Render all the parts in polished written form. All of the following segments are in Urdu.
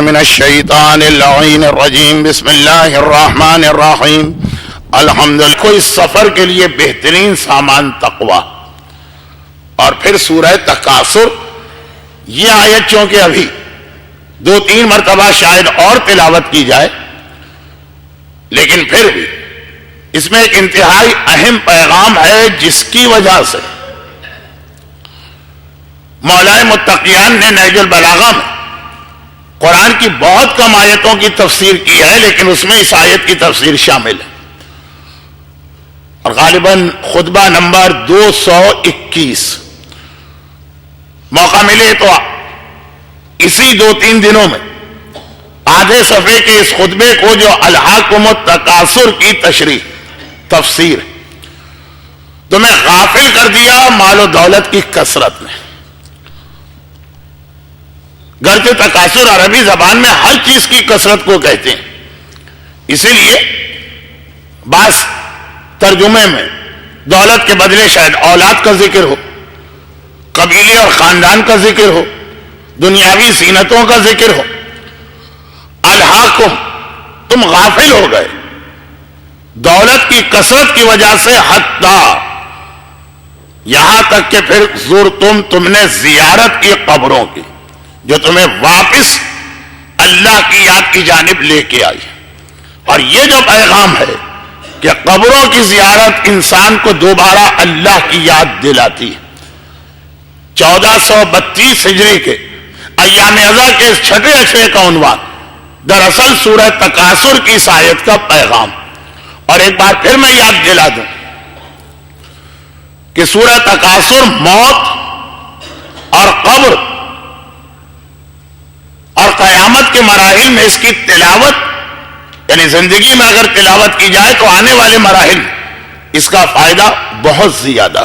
من الشیطان اللعین الرجیم بسم اللہ الرحمن الرحیم الحمدللہ. کوئی سفر کے لیے بہترین سامان تقوی. اور پھر سورہ تکاثر. یہ آیت چونکہ ابھی 2-3 مرتبہ شاید اور تلاوت کی جائے، لیکن پھر بھی اس میں ایک انتہائی اہم پیغام ہے، جس کی وجہ سے مولا متقیان نے نہج البلاغہ میں قرآن کی بہت کم آیتوں کی تفسیر کی ہے، لیکن اس میں اس آیت کی تفسیر شامل ہے. اور غالباً خطبہ نمبر 221 موقع ملے تو اسی 2-3 دنوں میں آدھے صفحے کے اس خطبے کو، جو الہاکم التکاثر کی تفسیر، تو میں غافل کر دیا مال و دولت کی کثرت نے. گرچہ تکاثر عربی زبان میں ہر چیز کی کثرت کو کہتے ہیں، اسی لیے بعض ترجمے میں دولت کے بدلے شاید اولاد کا ذکر ہو، قبیلے اور خاندان کا ذکر ہو، دنیاوی زینتوں کا ذکر ہو. الہاکم، تم غافل ہو گئے دولت کی کثرت کی وجہ سے، حتی یہاں تک کہ پھر تم نے زیارت کی قبروں کی، جو تمہیں واپس اللہ کی یاد کی جانب لے کے آئی. اور یہ جو پیغام ہے کہ قبروں کی زیارت انسان کو دوبارہ اللہ کی یاد دلاتی ہے. 1432 ہجری کے ایام ازا کے اس چھٹے اشرے کا عنوان دراصل سورہ تکاثر کی اس آیت کا پیغام. اور ایک بار پھر میں یاد دلا دوں کہ سورہ تکاثر موت اور قبر اور قیامت کے مراحل میں اس کی تلاوت، یعنی زندگی میں اگر تلاوت کی جائے تو آنے والے مراحل اس کا فائدہ بہت زیادہ.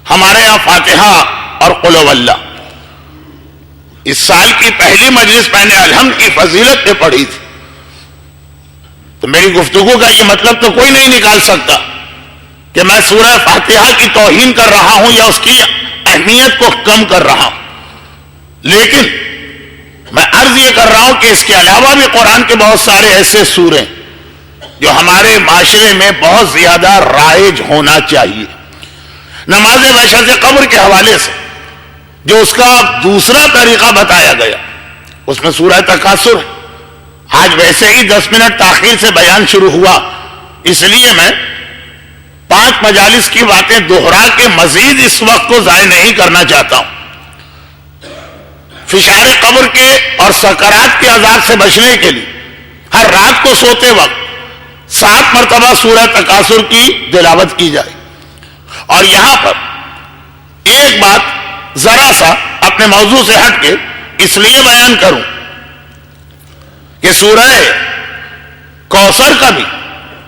ہمارے یہاں فاتحہ اور قل هو اللہ اس سال کی پہلی مجلس میں نے الحمد کی فضیلت پہ پڑھی تھی، تو میری گفتگو کا یہ مطلب تو کوئی نہیں نکال سکتا کہ میں سورہ فاتحہ کی توہین کر رہا ہوں یا اس کی اہمیت کو کم کر رہا ہوں. لیکن میں عرض یہ کر رہا ہوں کہ اس کے علاوہ بھی قرآن کے بہت سارے ایسے سورے جو ہمارے معاشرے میں بہت زیادہ رائج ہونا چاہیے. نماز وحشت قبر کے حوالے سے جو اس کا دوسرا طریقہ بتایا گیا، اس میں سورہ تکاثر ہے. آج ویسے ہی 10 منٹ تاخیر سے بیان شروع ہوا، اس لیے میں 5 مجالس کی باتیں دوہرا کے مزید اس وقت کو ضائع نہیں کرنا چاہتا ہوں. فشار قبر کے اور سکرات کے عذاب سے بچنے کے لیے ہر رات کو سوتے وقت 7 مرتبہ سورہ تکاثر کی تلاوت کی جائے. اور یہاں پر ایک بات ذرا سا اپنے موضوع سے ہٹ کے اس لیے بیان کروں کہ سورہ کوثر کا بھی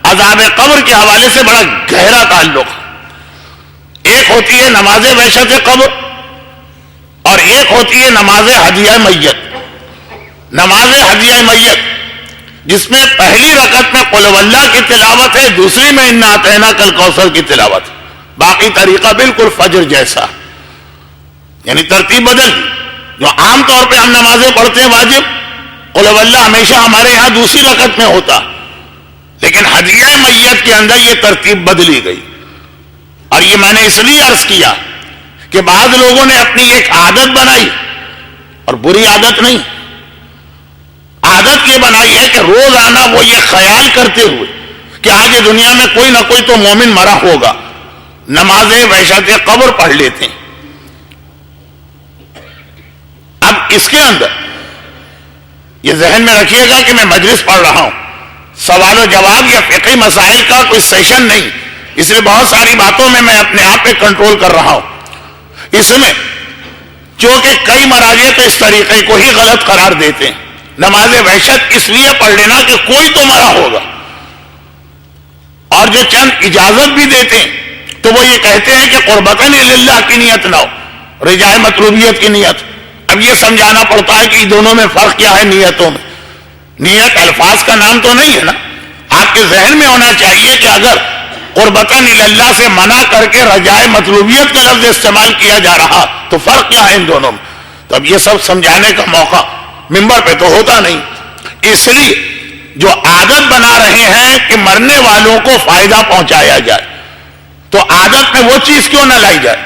عذاب قبر کے حوالے سے بڑا گہرا تعلق ہے. ایک ہوتی ہے نماز وحشت قبر اور ایک ہوتی ہے نماز ہدیہ میت. نماز ہدیہ میت جس میں پہلی رکعت میں قل هو اللہ کی تلاوت ہے، دوسری میں انا اعطیناک الکوثر کی تلاوت ہے. باقی طریقہ بالکل فجر جیسا، یعنی ترتیب بدل. جو عام طور پہ ہم نمازیں پڑھتے ہیں واجب، قل هو اللہ ہمیشہ ہمارے یہاں دوسری رکعت میں ہوتا، لیکن ہدیہ میت کے اندر یہ ترتیب بدلی گئی. اور یہ میں نے اس لیے عرض کیا کہ بعض لوگوں نے اپنی ایک عادت بنائی، اور بری عادت نہیں، عادت یہ بنائی ہے کہ روزانہ وہ یہ خیال کرتے ہوئے کہ آج دنیا میں کوئی نہ کوئی تو مومن مرا ہوگا، نماز وحشت قبر پڑھ لیتے ہیں. اب اس کے اندر یہ ذہن میں رکھیے گا کہ میں مجلس پڑھ رہا ہوں، سوال و جواب یا فقہی مسائل کا کوئی سیشن نہیں، اس لیے بہت ساری باتوں میں اپنے آپ پہ کنٹرول کر رہا ہوں. اس میں چونکہ کئی مراجع تو اس طریقے کو ہی غلط قرار دیتے ہیں. نماز وحشت اس لیے پڑھ لینا کہ کوئی تو مرا ہوگا، اور جو چند اجازت بھی دیتے ہیں تو وہ یہ کہتے ہیں کہ قربتاً اللہ کی نیت نہ ہو، رجاء مطلوبیت کی نیت. اب یہ سمجھانا پڑتا ہے کہ دونوں میں فرق کیا ہے. نیتوں میں نیت الفاظ کا نام تو نہیں ہے نا. آپ کے ذہن میں ہونا چاہیے کہ اگر قربتاً اللہ سے منع کر کے رجاء مطلوبیت کا لفظ استعمال کیا جا رہا تو فرق کیا ہے ان دونوں میں. تو اب یہ سب سمجھانے کا موقع منبر پہ تو ہوتا نہیں. اس لیے جو عادت بنا رہے ہیں کہ مرنے والوں کو فائدہ پہنچایا جائے، تو عادت میں وہ چیز کیوں نہ لائی جائے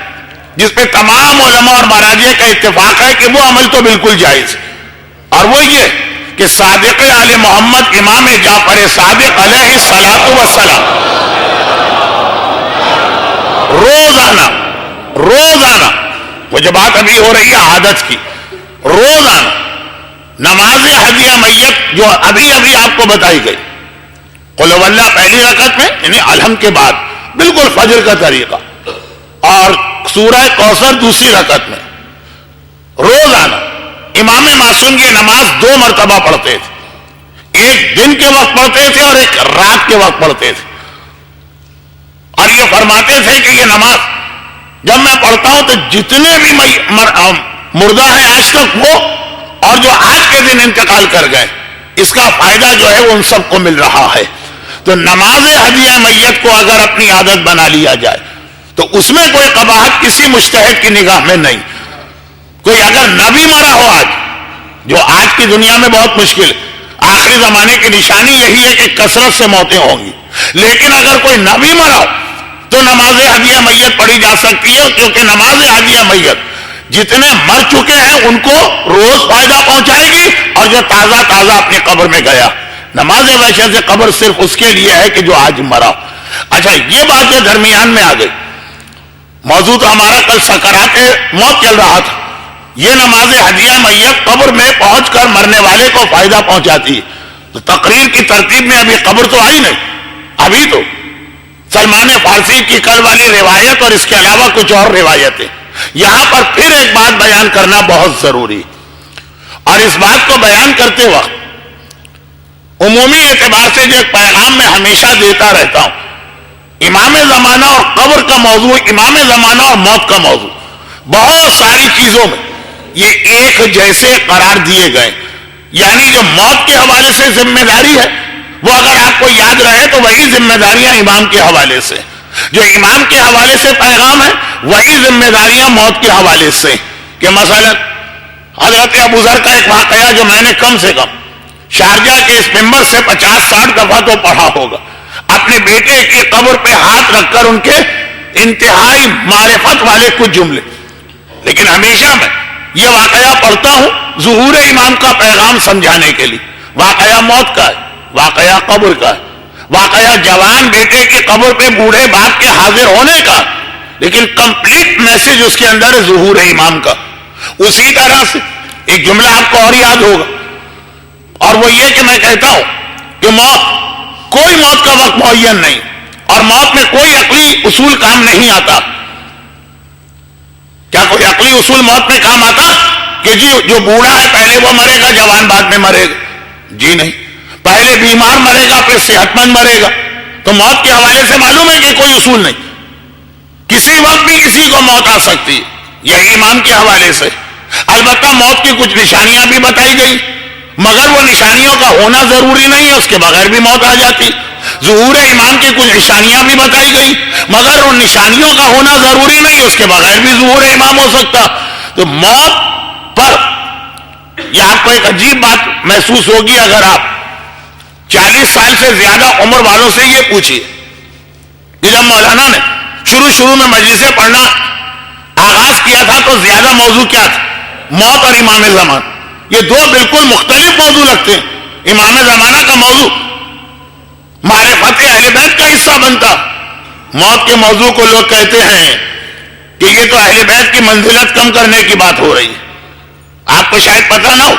جس پہ تمام علماء اور مراجع کا اتفاق ہے کہ وہ عمل تو بالکل جائز ہے، اور وہ یہ کہ صادق آل محمد امام جعفر صادق علیہ الصلاۃ والسلام روزانہ وہ جو بات ابھی ہو رہی ہے عادت کی، روزانہ نماز ہدیہ میت جو ابھی آپ کو بتائی گئی، قل هو اللہ پہلی رکعت میں یعنی الحمد کے بعد بالکل فجر کا طریقہ، اور سورہ کوثر دوسری رکعت میں، روزانہ امام معصوم یہ نماز 2 مرتبہ پڑھتے تھے، ایک دن کے وقت پڑھتے تھے اور ایک رات کے وقت پڑھتے تھے، اور یہ فرماتے تھے کہ یہ نماز جب میں پڑھتا ہوں تو جتنے بھی مردہ ہیں آج تک وہ اور جو آج کے دن انتقال کر گئے، اس کا فائدہ جو ہے وہ ان سب کو مل رہا ہے. تو نماز ہدیہ میت کو اگر اپنی عادت بنا لیا جائے تو اس میں کوئی قباحت کسی مجتہد کی نگاہ میں نہیں. کوئی اگر نبی مرا ہو آج، جو آج کی دنیا میں بہت مشکل ہے، آخری زمانے کی نشانی یہی ہے کہ کثرت سے موتیں ہوں گی، لیکن اگر کوئی نبی مرا ہو تو نماز ہدیہ میت پڑھی جا سکتی ہے، کیونکہ نماز ہدیہ میت جتنے مر چکے ہیں ان کو روز فائدہ پہنچائے گی، اور جو تازہ اپنی قبر میں گیا، نماز وحشت قبر صرف اس کے لیے ہے کہ جو آج مرا. اچھا یہ بات جو درمیان میں آ گئی، موضوع تو ہمارا کل سکرات موت چل رہا تھا، یہ نماز ہدیہ میت قبر میں پہنچ کر مرنے والے کو فائدہ پہنچاتی ہے. تو تقریر کی ترتیب میں ابھی قبر تو آئی نہیں، ابھی تو سلمان فارسی کی کل والی روایت اور اس کے علاوہ کچھ اور روایتیں. یہاں پر پھر ایک بات بیان کرنا بہت ضروری، اور اس بات کو بیان کرتے وقت عمومی اعتبار سے جو ایک پیغام میں ہمیشہ دیتا رہتا ہوں، امام زمانہ اور قبر کا موضوع، امام زمانہ اور موت کا موضوع، بہت ساری چیزوں میں یہ ایک جیسے قرار دیے گئے. یعنی جو موت کے حوالے سے ذمہ داری ہے وہ اگر آپ کو یاد رہے تو وہی ذمہ داریاں امام کے حوالے سے، جو امام کے حوالے سے پیغام ہے وہی ذمہ داریاں موت کے حوالے سے. کہ مثلا حضرت ابو ذر کا ایک واقعہ جو میں نے کم سے کم شارجہ کے اس ممبر سے 50-60 دفعہ تو پڑھا ہوگا، اپنے بیٹے کی قبر پہ ہاتھ رکھ کر ان کے انتہائی معرفت والے کچھ جملے. لیکن ہمیشہ میں یہ واقعہ پڑھتا ہوں ظہور امام کا پیغام سمجھانے کے لیے. واقعہ موت کا ہے، واقعہ قبر کا ہے، واقعہ جوان بیٹے کی قبر پہ بوڑھے باپ کے حاضر ہونے کا، لیکن کمپلیٹ میسج اس کے اندر ہے ظہور امام کا. اسی طرح سے ایک جملہ آپ کو اور یاد ہوگا، اور وہ یہ کہ میں کہتا ہوں کہ کوئی موت کا وقت معین نہیں، اور موت میں کوئی عقلی اصول کام نہیں آتا. کیا کوئی عقلی اصول موت میں کام آتا کہ جی جو بوڑھا ہے پہلے وہ مرے گا، جوان بعد میں مرے گا؟ جی نہیں، پہلے بیمار مرے گا پھر صحت مند مرے گا. تو موت کے حوالے سے معلوم ہے کہ کوئی اصول نہیں، کسی وقت بھی کسی کو موت آ سکتی ہے. یہ امام کے حوالے سے البتہ موت کی کچھ نشانیاں بھی بتائی گئی، مگر وہ نشانیوں کا ہونا ضروری نہیں ہے، اس کے بغیر بھی موت آ جاتی. ظہور امام کی کچھ نشانیاں بھی بتائی گئی، مگر ان نشانیوں کا ہونا ضروری نہیں ہے، اس کے بغیر بھی ظہور امام ہو سکتا. تو موت پر یہ آپ کو ایک عجیب بات محسوس ہوگی اگر آپ 40 سال سے زیادہ عمر والوں سے یہ پوچھیے کہ جب مولانا نے شروع میں مجلسیں پڑھنا آغاز کیا تھا تو زیادہ موضوع کیا تھا؟ موت اور امام زمان. یہ دو بالکل مختلف موضوع لگتے ہیں. امام زمانہ کا موضوع معرفت اہل بیت کا حصہ بنتا، موت کے موضوع کو لوگ کہتے ہیں کہ یہ تو اہل بیت کی منزلت کم کرنے کی بات ہو رہی ہے. آپ کو شاید پتہ نہ ہو،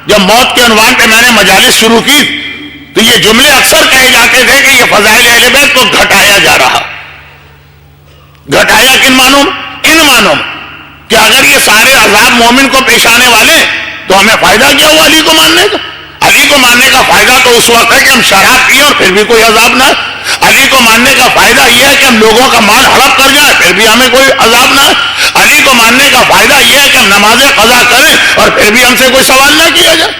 جب موت کے عنوان پہ میں نے مجالس شروع کی تو یہ جملے اکثر کہے جاتے تھے کہ یہ فضائل اہل بیت کو گھٹایا جا رہا. گھٹایا کن معنوں میں؟ ان معنوں میں کہ اگر یہ سارے عذاب مومن کو پیش آنے والے تو ہمیں فائدہ کیا ہوا علی کو ماننے کا؟ علی کو ماننے کا فائدہ تو اس وقت ہے کہ ہم شراب پیئیں اور پھر بھی کوئی عذاب نہ. علی کو ماننے کا فائدہ یہ ہے کہ ہم لوگوں کا مال ہڑپ کر جائیں پھر بھی ہمیں کوئی عذاب نہ. علی کو ماننے کا فائدہ یہ ہے کہ ہم نمازیں قضا کریں اور پھر بھی ہم سے کوئی سوال نہ کیا جائے.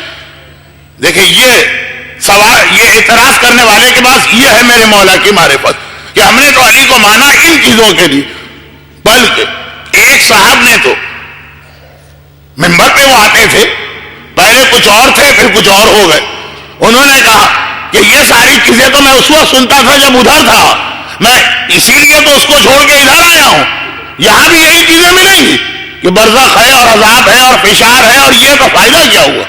دیکھیں یہ اعتراض کرنے والے کے پاس یہ ہے میرے مولا کی معرفت کہ ہم نے تو علی کو مانا ان چیزوں کے لیے. بلکہ ایک صاحب نے تو منبر پہ وہ آتے تھے پہلے کچھ اور تھے پھر کچھ اور ہو گئے. انہوں نے کہا کہ یہ ساری چیزیں تو میں اس وقت سنتا تھا جب ادھر تھا, میں اسی لیے تو اس کو چھوڑ کے ادھر آیا ہوں. یہاں بھی یہی چیزیں ملیں گی کہ برزخ ہے اور عذاب ہے اور فشار ہے, اور یہ تو فائدہ کیا ہوا.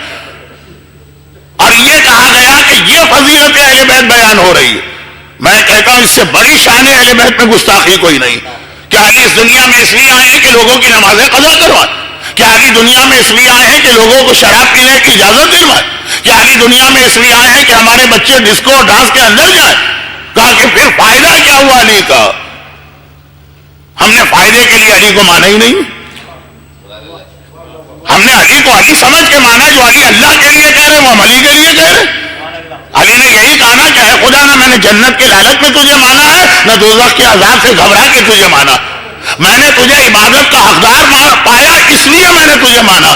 اور یہ کہا گیا کہ یہ فضیلت اہل بیت بیان ہو رہی ہے. میں کہتا ہوں اس سے بڑی شان اہل بیت میں گستاخی کوئی نہیں. کیا علی اس دنیا میں اس لیے آئے ہیں کہ لوگوں کی نمازیں قضا کروائیں؟ کیا علی دنیا میں اس لیے آئے ہیں کہ لوگوں کو شراب پینے کی اجازت دلوائیں؟ کیا علی دنیا میں اس لیے آئے ہیں کہ ہمارے بچے ڈسکو اور ڈانس کے اندر جائیں؟ کہا کہ پھر فائدہ کیا ہوا علی کا؟ ہم نے فائدے کے لیے علی کو مانا ہی نہیں. ہم نے علی کو علی سمجھ کے مانا. جو علی اللہ کے لیے کہہ رہے ہیں وہ ہم علی کے لیے کہہ رہے ہیں. علی نے یہی کہا نا کہ اے خدا, نہ میں نے جنت کے لالچ میں تجھے مانا ہے, نہ دوزخ کے عذاب سے گھبرا کے تجھے مانا. میں نے تجھے عبادت کا حقدار پایا اس لیے میں نے تجھے مانا.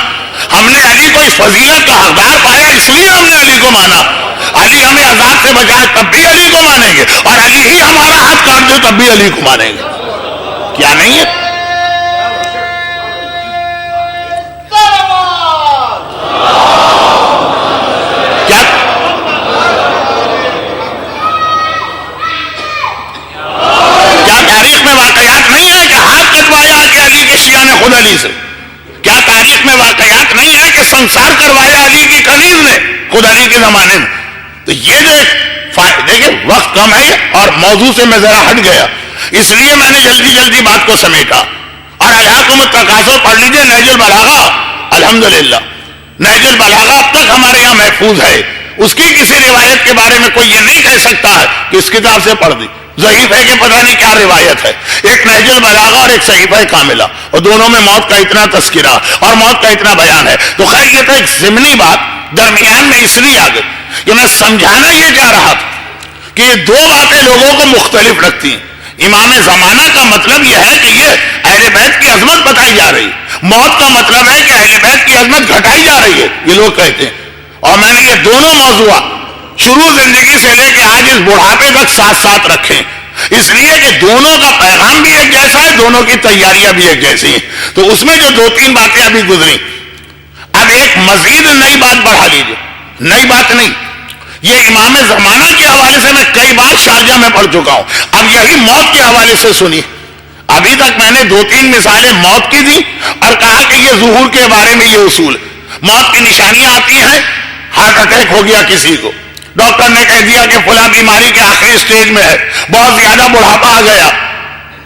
ہم نے علی کو اس فضیلت کا حقدار پایا اس لیے ہم نے علی کو مانا. علی ہمیں عذاب سے بچائے تب بھی علی کو مانیں گے, اور علی ہی ہمارا ہاتھ کاٹ دے تب بھی علی کو مانیں گے. کیا نہیں ہے؟ کیا تاریخ میں واقعات نہیں ہے کہ ہاتھ کٹوایا کہ علی کے شیعہ نے خود علی سے؟ کیا تاریخ میں واقعات نہیں ہے کہ سنسار کروایا علی کی کنیز نے خود علی کے زمانے میں؟ تو یہ جو دیکھیں وقت کم ہے اور موضوع سے میں ذرا ہٹ گیا, اس لیے میں نے جلدی بات کو سمیٹا. اور الہاکم التکاثر پڑھ لیجیے نہج البلاغہ. الحمدللہ نہج البلاغہ اب تک ہمارے یہاں محفوظ ہے. اس کی کسی روایت کے بارے میں کوئی یہ نہیں کہہ سکتا ہے کہ اس کتاب سے پڑھ دی. ضعیف ہے کہ پتہ نہیں کیا روایت ہے. ایک نہج البلاغہ اور ایک صحیفہ کاملہ, اور دونوں میں موت کا اتنا تذکرہ اور موت کا اتنا بیان ہے. تو خیر یہ تو ایک ضمنی بات درمیان میں اس لیے آ گئی کہ میں سمجھانا یہ چاہ رہا تھا کہ یہ دو باتیں لوگوں کو مختلف رکھتی ہیں. امام زمانہ کا مطلب یہ ہے کہ یہ اہل بیت کی عظمت بتائی جا رہی ہے. موت کا مطلب ہے کہ اہل بیت کی عظمت گھٹائی جا رہی ہے, یہ لوگ کہتے ہیں. اور میں نے یہ دونوں موضوعات شروع زندگی سے لے کے آج اس بڑھاپے تک ساتھ ساتھ رکھے, اس لیے کہ دونوں کا پیغام بھی ایک جیسا ہے, دونوں کی تیاریاں بھی ایک جیسی ہیں. تو اس میں جو دو تین باتیں ابھی گزری, اب ایک مزید نئی بات بڑھا لیجیے. نئی بات نہیں, یہ امام زمانہ کے حوالے سے میں کئی بار شارجہ میں پڑھ چکا ہوں. اب یہی موت کے حوالے سے سنی. ابھی تک میں نے دو تین مثالیں موت کی دی اور کہا کہ یہ ظہور کے بارے میں یہ اصول. موت کی نشانیاں آتی ہیں, ہارٹ اٹیک ہو گیا کسی کو, ڈاکٹر نے کہہ دیا کہ فلاں بیماری کے آخری سٹیج میں ہے, بہت زیادہ بڑھاپا آ گیا.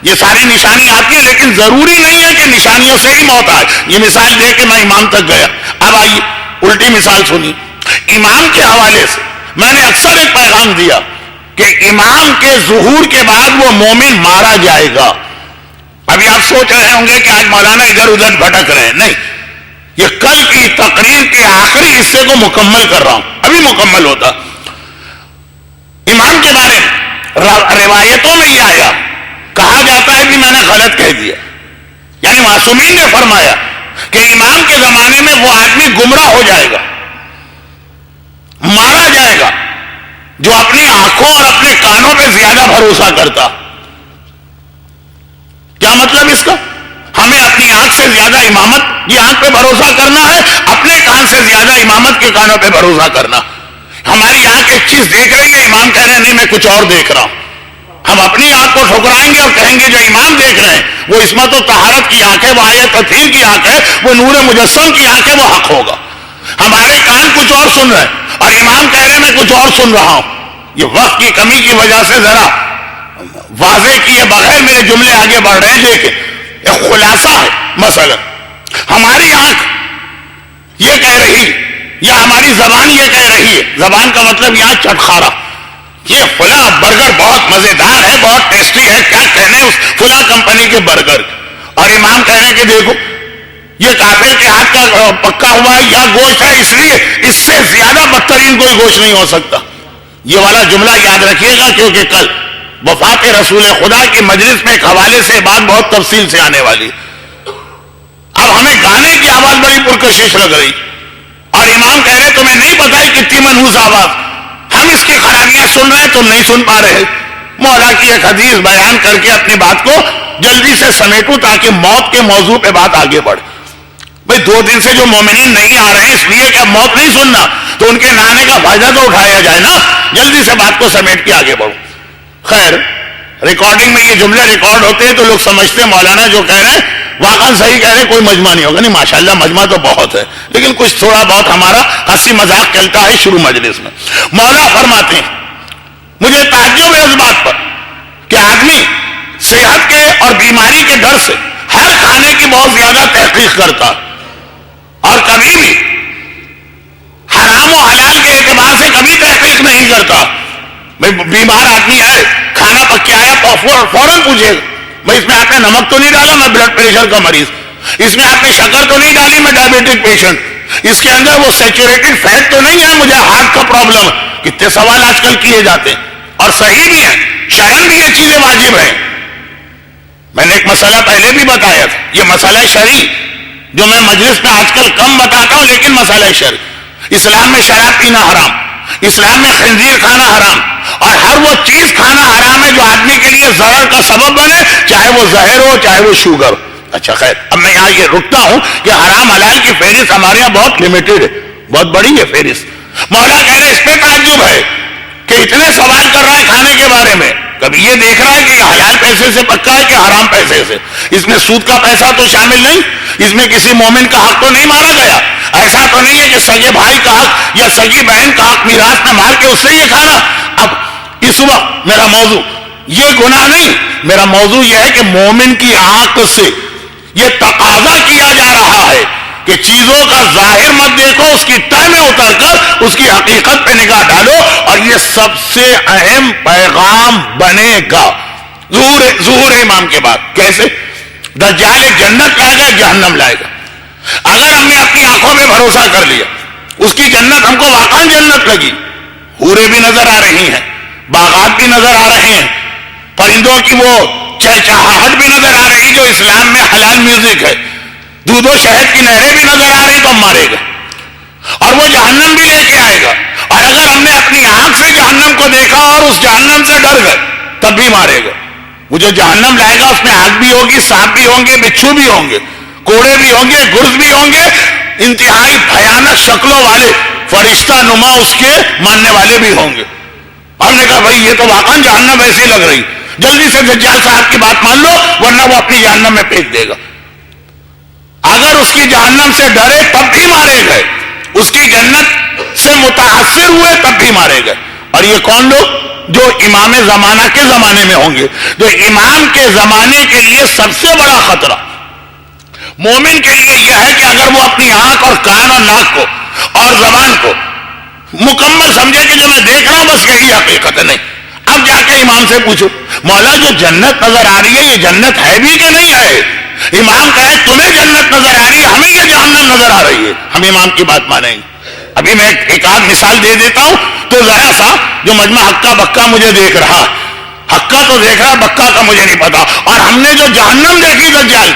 یہ ساری نشانی آتی ہے, لیکن ضروری نہیں ہے کہ نشانیوں سے ہی موت آئے. یہ مثال دے کے میں امام تک گیا. اب آئیے الٹی مثال سنی. امام کے حوالے سے میں نے اکثر ایک پیغام دیا کہ امام کے ظہور کے بعد وہ مومن مارا جائے گا. ابھی آپ سوچ رہے ہوں گے کہ آج مولانا ادھر ادھر بھٹک رہے ہیں. نہیں, یہ کل کی تقریر کے آخری حصے کو مکمل کر رہا ہوں, ابھی مکمل ہوتا. امام کے بارے میں روایتوں میں یہ آیا, کہا جاتا ہے کہ میں نے غلط کہہ دیا. یعنی معصومین نے فرمایا کہ امام کے زمانے میں وہ آدمی گمراہ ہو جائے گا, مارا جائے گا, جو اپنی آنکھوں اور اپنے کانوں پہ زیادہ بھروسہ کرتا. کیا مطلب اس کا؟ ہمیں اپنی آنکھ سے زیادہ امامت کی آنکھ پہ بھروسہ کرنا ہے, اپنے کان سے زیادہ امامت کے کانوں پہ بھروسہ کرنا. ہماری آنکھ ایک چیز دیکھ رہی ہے, امام کہہ رہے ہیں نہیں میں کچھ اور دیکھ رہا ہوں. ہم اپنی آنکھ کو ٹھکرائیں گے اور کہیں گے جو امام دیکھ رہے ہیں وہ عصمت و طہارت کی آنکھ ہے, وہ آیت تطہیر کی آنکھ ہے, وہ نور مجسم کی آنکھ ہے, وہ حق ہوگا. ہمارے کان کچھ اور سن رہے ہیں اور امام کہہ رہے ہیں میں کچھ اور سن رہا ہوں. یہ وقت کی کمی کی وجہ سے ذرا واضح کیے بغیر میرے جملے آگے بڑھ رہے ہیں. دیکھیں ایک خلاصہ ہے. مثلا ہماری آنکھ یہ کہہ رہی یا ہماری زبان یہ کہہ رہی ہے, زبان کا مطلب یہاں چٹخارا, یہ فلاں برگر بہت مزیدار ہے, بہت ٹیسٹی ہے, کیا کہنے اس فلاں کمپنی کے برگر. اور امام کہہ رہے ہیں کہ دیکھو یہ کافر کے ہاتھ کا پکا ہوا ہے یا گوشت ہے, اس لیے اس سے زیادہ بدترین کوئی گوشت نہیں ہو سکتا. یہ والا جملہ یاد رکھیے گا کیونکہ کل وفات رسول خدا کی مجلس میں ایک حوالے سے بات بہت تفصیل سے آنے والی. اب ہمیں گانے کی آواز بڑی پرکشش لگ رہی اور امام کہہ رہے تمہیں نہیں پتا ہے کتنی منحوس آواز, ہم اس کی خرابیاں سن رہے ہیں تم نہیں سن پا رہے. مولا کی ایک حدیث بیان کر کے اپنی بات کو جلدی سے سمیٹوں تاکہ موت کے موضوع پہ بات آگے بڑھے. بھئی 2 دن سے جو مومنین نہیں آ رہے ہیں اس لیے کہ اب موت نہیں سننا، تو ان کے نہ آنے کا فائدہ تو اٹھایا جائے نا، جلدی سے بات کو سمیٹ کے آگے بڑھو۔ خیر، ریکارڈنگ میں یہ جملے ریکارڈ ہوتے ہیں تو لوگ سمجھتے ہیں مولانا جو کہہ رہے ہیں واقعا صحیح کہہ رہے ہیں، کوئی مجمع نہیں ہوگا۔ نہیں، ماشاءاللہ مجمع تو بہت ہے، لیکن کچھ تھوڑا بہت ہمارا ہنسی مذاق چلتا ہے شروع مجلس میں۔ مولا فرماتے ہیں مجھے تعجب ہے اس بات پر کہ آدمی صحت کے اور بیماری کے ڈر سے ہر کھانے کی بہت زیادہ تحقیق کرتا اور کبھی بھی حرام و حلال کے اعتبار سے کبھی تحقیق نہیں کرتا۔ بیمار آدمی ہے، کھانا پک کے آیا تو فوراً پوچھے بھائی اس میں آپ نے نمک تو نہیں ڈالا، میں بلڈ پریشر کا مریض، اس میں آپ نے شکر تو نہیں ڈالی، میں ڈائبیٹک پیشنٹ، اس کے اندر وہ سیچوریٹڈ فیٹ تو نہیں ہے، مجھے ہارٹ کا پرابلم ہے۔ کتنے سوال آج کل کیے جاتے ہیں اور صحیح بھی ہیں، شرعاً بھی یہ چیزیں واجب ہیں۔ میں نے ایک مسئلہ پہلے بھی بتایا تھا، یہ مسئلہ شرعی جو میں مجلس میں آج کل کم بتاتا ہوں، لیکن مسئلہ شرعی۔ اسلام میں شراب پینا حرام، اسلام میں خنزیر کھانا حرام، اور ہر وہ چیز کھانا حرام ہے جو آدمی کے لیے ضرر کا سبب بنے، چاہے وہ زہر ہو چاہے وہ شوگر ہو۔ اچھا خیر، اب میں یہاں یہ رکتا ہوں کہ حرام حلال کی فہرست ہمارے یہاں بہت لمیٹڈ ہے، بہت بڑی ہے فہرست۔ مولا کہہ رہے اس پہ تعجب ہے کہ اتنے سوال کر رہا ہے کھانے کے بارے میں، کبھی یہ دیکھ رہا ہے کہ یہ حلال پیسے سے پکا ہے کہ حرام پیسے سے، اس میں سود کا پیسہ تو شامل نہیں، اس میں کسی مومن کا حق تو نہیں مارا گیا، ایسا تو نہیں ہے کہ سگے بھائی کا حق یا سگی بہن کا حق میراث میں مار کے اس سے یہ کھانا۔ اب اس وقت میرا موضوع یہ گناہ نہیں، میرا موضوع یہ ہے کہ مومن کی آنکھ سے یہ تقاضا کیا جا رہا ہے کہ چیزوں کا ظاہر مت دیکھو، اس کی تہ میں اتر کر اس کی حقیقت پہ نگاہ ڈالو، اور یہ سب سے اہم پیغام بنے گا ظہور امام کے بعد۔ کیسے؟ دجال جنت لائے گا، جہنم لائے گا۔ اگر ہم نے اپنی آنکھوں میں بھروسہ کر لیا، اس کی جنت ہم کو واقعا جنت لگی، حوریں بھی نظر آ رہی ہیں، باغات بھی نظر آ رہے ہیں، پرندوں کی وہ چہچہاہٹ بھی نظر آ رہی جو اسلام میں حلال میوزک ہے، دودھ و شہد کی نہریں بھی نظر آ رہی، تو ہم مارے گا، اور وہ جہنم بھی لے کے آئے گا۔ اور اگر ہم نے اپنی آنکھ سے جہنم کو دیکھا اور اس جہنم سے ڈر گئے تب بھی مارے گا۔ وہ جو جہنم لائے گا اس میں آگ بھی ہوگی، سانپ بھی ہوں گے، بچھو بھی ہوں گے، کوڑے بھی ہوں گے، گرز بھی ہوں گے، انتہائی بھیانک شکلوں والے فرشتہ نما اس کے ماننے والے بھی ہوں گے۔ ہم نے کہا بھائی یہ تو واقعا جہنم ایسی لگ رہی، جلدی سے دجال صاحب کی بات مان لو ورنہ وہ اپنی جہنم میں پھینک دے گا۔ اگر اس کی جہنم سے ڈرے تب بھی مارے گئے، اس کی جنت سے متاثر ہوئے تب بھی مارے گئے۔ اور یہ کون لوگ؟ جو امام زمانہ کے زمانے میں ہوں گے، جو امام کے زمانے کے لیے سب سے بڑا خطرہ مومن کے لیے یہ ہے کہ اگر وہ اپنی آنکھ اور کان اور ناک کو اور زبان کو مکمل سمجھے کہ جو میں دیکھ رہا ہوں بس یہی حقیقت ہے، نہیں، اب جا کے امام سے پوچھو مولا جو جنت نظر آ رہی ہے یہ جنت ہے بھی کہ نہیں ہے؟ امام کہے تمہیں جنت نظر آ رہی ہے، ہمیں یہ جہنم نظر آ رہی ہے، ہم امام کی بات مانیں گے۔ ابھی میں ایک آدھ مثال دے دیتا ہوں تو ذرا سا جو مجمع ہکا بکا مجھے دیکھ رہا، ہکا تو دیکھ رہا، بکا کا مجھے نہیں پتا، اور ہم نے جو جہنم دیکھی دجال،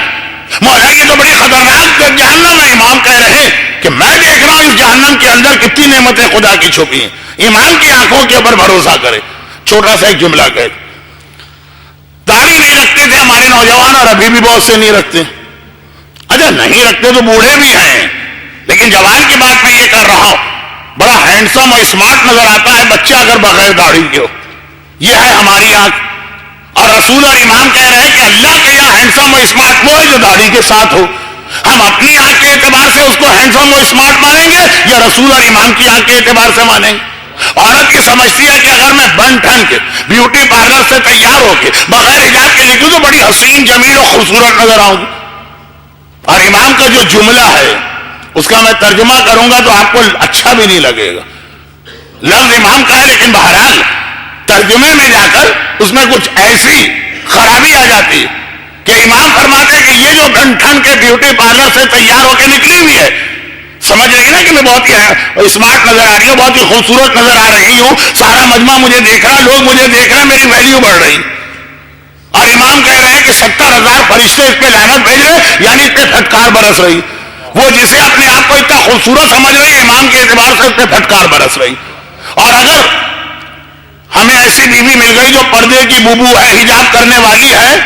مولا یہ تو بڑی خطرناک جہنم ہے۔ امام کہہ رہے ہیں کہ میں دیکھ رہا ہوں اس جہنم کے اندر کتنی نعمتیں خدا کی چھپی ہیں، امام کی آنکھوں کے اوپر بھروسہ کرے۔ چھوٹا سا ایک جملہ کہہ، داڑھی نہیں رکھتے تھے ہمارے نوجوان اور ابھی بھی بہت سے نہیں رکھتے۔ اچھا نہیں رکھتے تو بوڑھے بھی ہیں، لیکن جوان کی بات میں یہ کر رہا ہوں، بڑا ہینڈسم اور اسمارٹ نظر آتا ہے بچہ اگر بغیر داڑھی کے ہو، یہ ہے ہماری آنکھ۔ اور رسول اور امام کہہ رہے ہیں کہ اللہ کے یہاں ہینڈسم و اسمارٹ وہ ہے جو داڑھی کے ساتھ ہو۔ ہم اپنی آنکھ کے اعتبار سے اس کو ہینڈسم و اسمارٹ مانیں گے یا رسول اور امام کی آنکھ کے اعتبار سے مانیں گے؟ عورت یہ سمجھتی ہے کہ اگر میں بن ٹھن کے بیوٹی پارلر سے تیار ہو کے بغیر حجاب کے نکلوں تو بڑی حسین جمیل و خوبصورت نظر آؤں گی۔ اور امام کا جو جملہ ہے اس کا میں ترجمہ کروں گا تو آپ کو اچھا بھی نہیں لگے گا، لفظ امام کا ہے لیکن بہرحال ترجمے میں جا کر اس میں کچھ ایسی خرابی آ جاتی ہے کہ امام فرماتے ہیں کہ یہ جو بن ٹھن کے بیوٹی پارلر سے تیار ہو کے نکلی ہوئی ہے، سمجھ رہی نا کہ میں بہت ہی اسمارٹ نظر آ رہی ہوں، بہت ہی خوبصورت نظر آ رہی ہوں، سارا مجمع مجھے دیکھ رہا، لوگ مجھے دیکھ رہے ہیں، میری ویلیو بڑھ رہی۔ اور امام کہہ رہے ہیں کہ 70,000 فرشتے اس پہ لعنت بھیج رہے، یعنی اس پہ پھٹکار برس رہی۔ وہ جسے اپنے آپ کو اتنا خوبصورت سمجھ رہی ہے، امام کے اعتبار سے اس پہ پھٹکار برس رہی۔ اور اگر ہمیں ایسی بیوی مل گئی جو پردے کی بوبو ہے، حجاب کرنے والی ہے،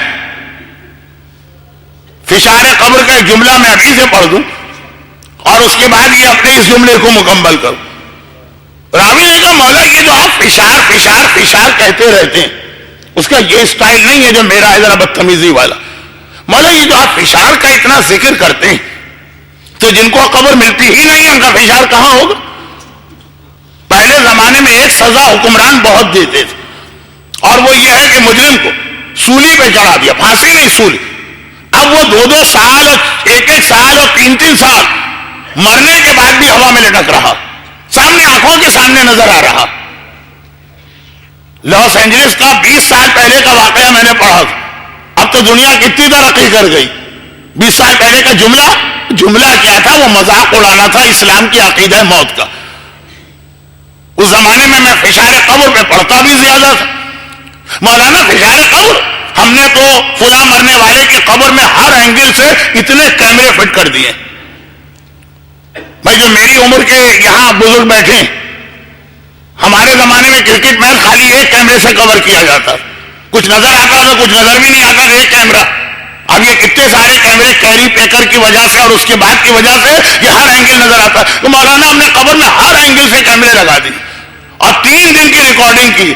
فشار قبر کا ایک جملہ میں ابھی سے پڑھ دوں، اور اس کے بعد یہ اپنے اس جملے کو مکمل کرو. راوی نے کہا مولا یہ جو آپ فشار فشار فشار کہتے رہتے ہیں اس کا یہ اسٹائل نہیں ہے جو میرا ہے ذرا بدتمیزی والا. مولا یہ جو آپ فشار کا اتنا ذکر کرتے ہیں تو جن کو قبر ملتی ہی نہیں ان کا فشار کہاں ہوگا؟ پہلے زمانے میں ایک سزا حکمران بہت دیتے تھے اور وہ یہ ہے کہ مجرم کو سولی پہ چڑھا دیا, پھانسی نہیں سولی. اب وہ 2-2 سال اور 1-1 سال اور 3-3 سال مرنے کے بعد بھی ہوا میں لٹک رہا, سامنے آنکھوں کے سامنے نظر آ رہا. لاس اینجلس کا 20 سال پہلے کا واقعہ میں نے پڑھا تھا. اب تو دنیا کتنی ترقی کر گئی. 20 سال پہلے کا جملہ کیا تھا؟ وہ مذاق اڑانا تھا اسلام کی عقیدہ موت کا. اس زمانے میں فشار قبر پہ پڑھتا بھی زیادہ تھا. مولانا فشار قبر, ہم نے تو فلاں مرنے والے کی قبر میں ہر اینگل سے اتنے کیمرے فٹ کر دیے. بھائی جو میری عمر کے یہاں بزرگ بیٹھے, ہمارے زمانے میں کرکٹ میچ خالی ایک کیمرے سے کور کیا جاتا, کچھ نظر آتا تھا کچھ نظر بھی نہیں آتا, ایک کیمرہ. اب یہ کتنے سارے کیمرے کیری پیکر کی وجہ سے اور اس کے بعد کی وجہ سے یہ ہر اینگل نظر آتا ہے. تو مولانا ہم نے قبر میں ہر اینگل سے کیمرے لگا دی اور 3 دن کی ریکارڈنگ کی.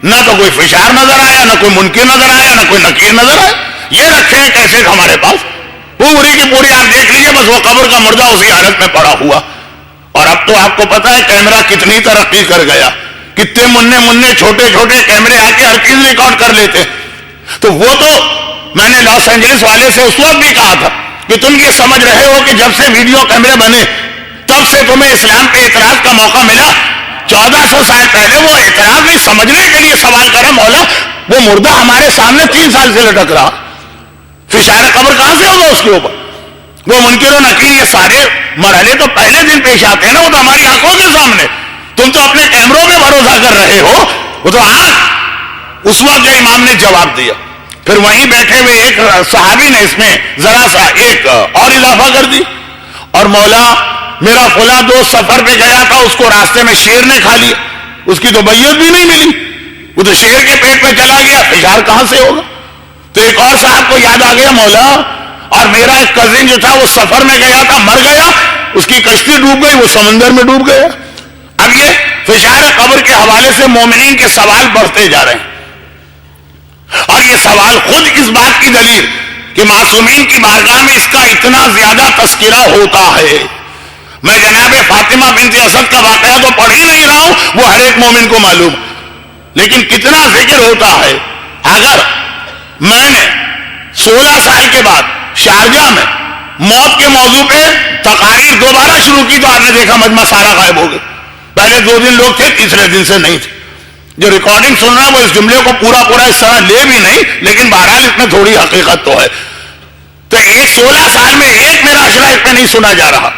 نہ تو کوئی فشار نظر آیا, نہ کوئی منکر نظر آیا, نہ کوئی نکیر نظر آیا. یہ رکھے ہیں کیسے ہمارے پاس, پوری کی پوری آپ دیکھ لیجئے, بس وہ قبر کا مردہ اسی حالت میں پڑا ہوا. اور اب تو آپ کو پتا ہے کیمرہ کتنی ترقی کر گیا, کتنے مننے چھوٹے چھوٹے کیمرے آ کے ہر چیز ریکارڈ کر لیتے. تو وہ تو میں نے لاس اینجلس والے سے اس وقت بھی کہا تھا کہ تم یہ سمجھ رہے ہو کہ جب سے ویڈیو کیمرے بنے تب سے تمہیں اسلام پہ اعتراض کا موقع ملا. 1400 سال پہلے وہ اعتراض نہیں, سمجھنے کے لیے سوال کرا. مولا وہ مردہ ہمارے سامنے 3 سال سے لٹک رہا, فشار قبر کہاں سے ہوگا اس کے اوپر؟ وہ منکر و نکیر یہ سارے مرحلے تو پہلے دن پیش آتے ہیں نا, وہ تو ہماری آنکھوں کے سامنے. تم تو اپنے کیمروں میں بھروسہ کر رہے ہو, وہ تو آنکھ. اس وقت جو امام نے جواب دیا, پھر وہیں بیٹھے ہوئے ایک صحابی نے اس میں ذرا سا ایک اور اضافہ کر دی. اور مولا میرا فلاں دوست سفر پہ گیا تھا, اس کو راستے میں شیر نے کھا لیا, اس کی تو بیعت بھی نہیں ملی, وہ تو شیر کے پیٹ میں چلا گیا, فشار کہاں سے ہوگا؟ تو ایک اور صاحب کو یاد آ گیا, مولا اور میرا ایک کزن جو تھا وہ سفر میں گیا تھا, مر گیا, اس کی کشتی ڈوب گئی, وہ سمندر میں ڈوب گیا. اب یہ فشار قبر کے حوالے سے مومنین کے سوال بڑھتے جا رہے ہیں. اور یہ سوال خود اس بات کی دلیل کہ معصومین کی بارگاہ میں اس کا اتنا زیادہ تذکرہ ہوتا ہے. میں جناب فاطمہ بنت اسد کا واقعہ تو پڑھ ہی نہیں رہا ہوں, وہ ہر ایک مومن کو معلوم, لیکن کتنا ذکر ہوتا ہے. اگر میں نے 16 سال کے بعد شارجہ میں موت کے موضوع پہ تقاریر دوبارہ شروع کی تو آپ نے دیکھا مجمع سارا غائب ہو گیا. پہلے 2 دن لوگ تھے, تیسرے دن سے نہیں تھے. جو ریکارڈنگ سن رہا ہے وہ اس جملے کو پورا اس طرح لے بھی نہیں, لیکن بہرحال اس میں تھوڑی حقیقت تو ہے. تو 16 سال میں ایک میرا اشرا اس پہ نہیں سنا جا رہا,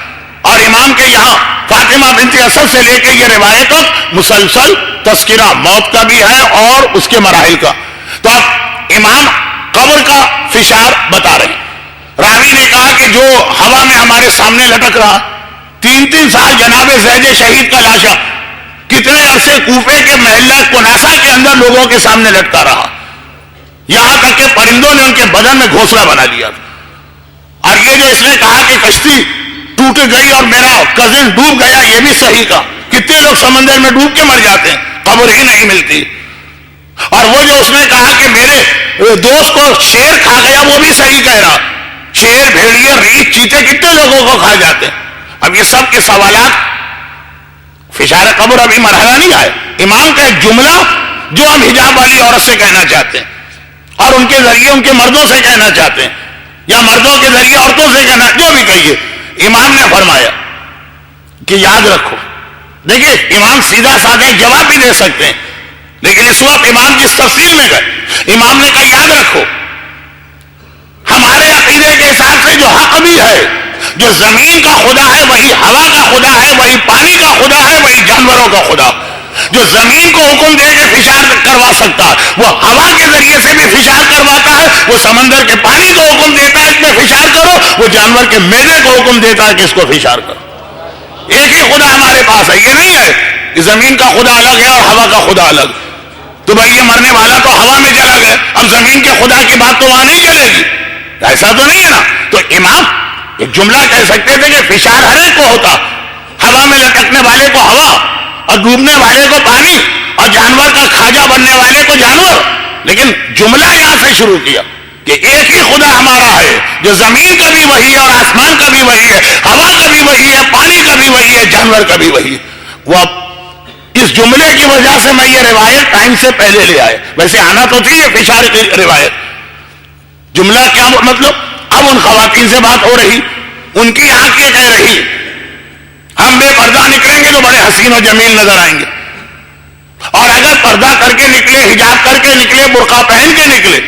اور امام کے یہاں فاطمہ بنت اسد سے لے کے یہ روایت تک مسلسل تذکرہ موت کا بھی ہے اور اس کے مراحل کا. تو اب امام قبر کا فشار بتا رہے ہیں. راوی نے کہا کہ جو ہوا میں ہمارے سامنے لٹک رہا, 3 سال جناب زید شہید کا لاشا کتنے عرصے کوفے کے محلہ کناسا کے اندر لوگوں کے سامنے لٹکا رہا, یہاں تک کہ پرندوں نے ان کے بدن میں گھونسلہ بنا لیا. اور یہ جو اس نے کہا کہ کشتی ٹوٹ گئی اور میرا کزن ڈوب گیا, یہ بھی صحیح کہا. کتنے لوگ سمندر میں ڈوب کے مر جاتے ہیں, قبر ہی نہیں ملتی. اور وہ جو اس نے کہا کہ میرے دوست کو شیر کھا گیا, وہ بھی صحیح کہہ رہا. شیر, بھیڑیے, ریچھ, چیتے کتنے لوگوں کو کھا جاتے ہیں. اب یہ سب کے سوالات, فشار قبر ابھی مرحلہ نہیں آئے. امام کا ایک جملہ جو ہم حجاب والی عورت سے کہنا چاہتے ہیں اور ان کے ذریعے ان کے مردوں سے کہنا چاہتے ہیں, یا مردوں کے ذریعے عورتوں سے کہنا, جو بھی کہیے. امام نے فرمایا کہ یاد رکھو. دیکھیے امام سیدھا سادہ جواب بھی دے سکتے ہیں, لیکن اس وقت امام جس تفصیل میں گئے, امام نے کہا یاد رکھو ہمارے عقیدے کے حساب سے جو حق بھی ہے, جو زمین کا خدا ہے وہی ہوا کا خدا ہے, وہی پانی کا خدا ہے, وہی جانوروں کا خدا. جو زمین کو حکم دے کے فشار کروا سکتا وہ ہوا کے ذریعے سے بھی فشار کرواتا ہے, وہ سمندر کے پانی کو حکم دیتا ہے اس میں فشار کرو, وہ جانور کے میدے کو حکم دیتا ہے کہ اس کو فشار کرو. ایک ہی خدا ہمارے پاس ہے. یہ نہیں ہے کہ زمین کا خدا الگ ہے اور ہوا کا خدا الگ. تو بھائی یہ مرنے والا تو ہوا میں چلا گیا, اب زمین کے خدا کی بات تو وہاں نہیں چلے گی, ایسا تو نہیں ہے نا. تو امام ایک جملہ کہہ سکتے تھے کہ فشار ہر ایک کو ہوتا، ہوا میں لٹکنے والے کو ہوا، اور ڈوبنے والے کو پانی، اور جانور کا کھاجا بننے والے کو جانور. لیکن جملہ یہاں سے شروع کیا کہ ایک ہی خدا ہمارا ہے جو زمین کا بھی وہی ہے اور آسمان کا بھی وہی ہے، ہوا کا بھی وہی ہے، پانی کا بھی وہی ہے، جانور کا بھی وہی ہے. وہ اس جملے کی وجہ سے میں یہ روایت ٹائم سے پہلے لے آئے. ویسے آنا تو تھی یہ فشار کی روایت. جملہ کیا مطلب؟ اب ان خواتین سے بات ہو رہی، ان کی آنکھیں کہہ رہی ہم بے پردہ نکلیں گے تو بڑے حسین و جمیل نظر آئیں گے، اور اگر پردہ کر کے نکلے، حجاب کر کے نکلے، برقع پہن کے نکلے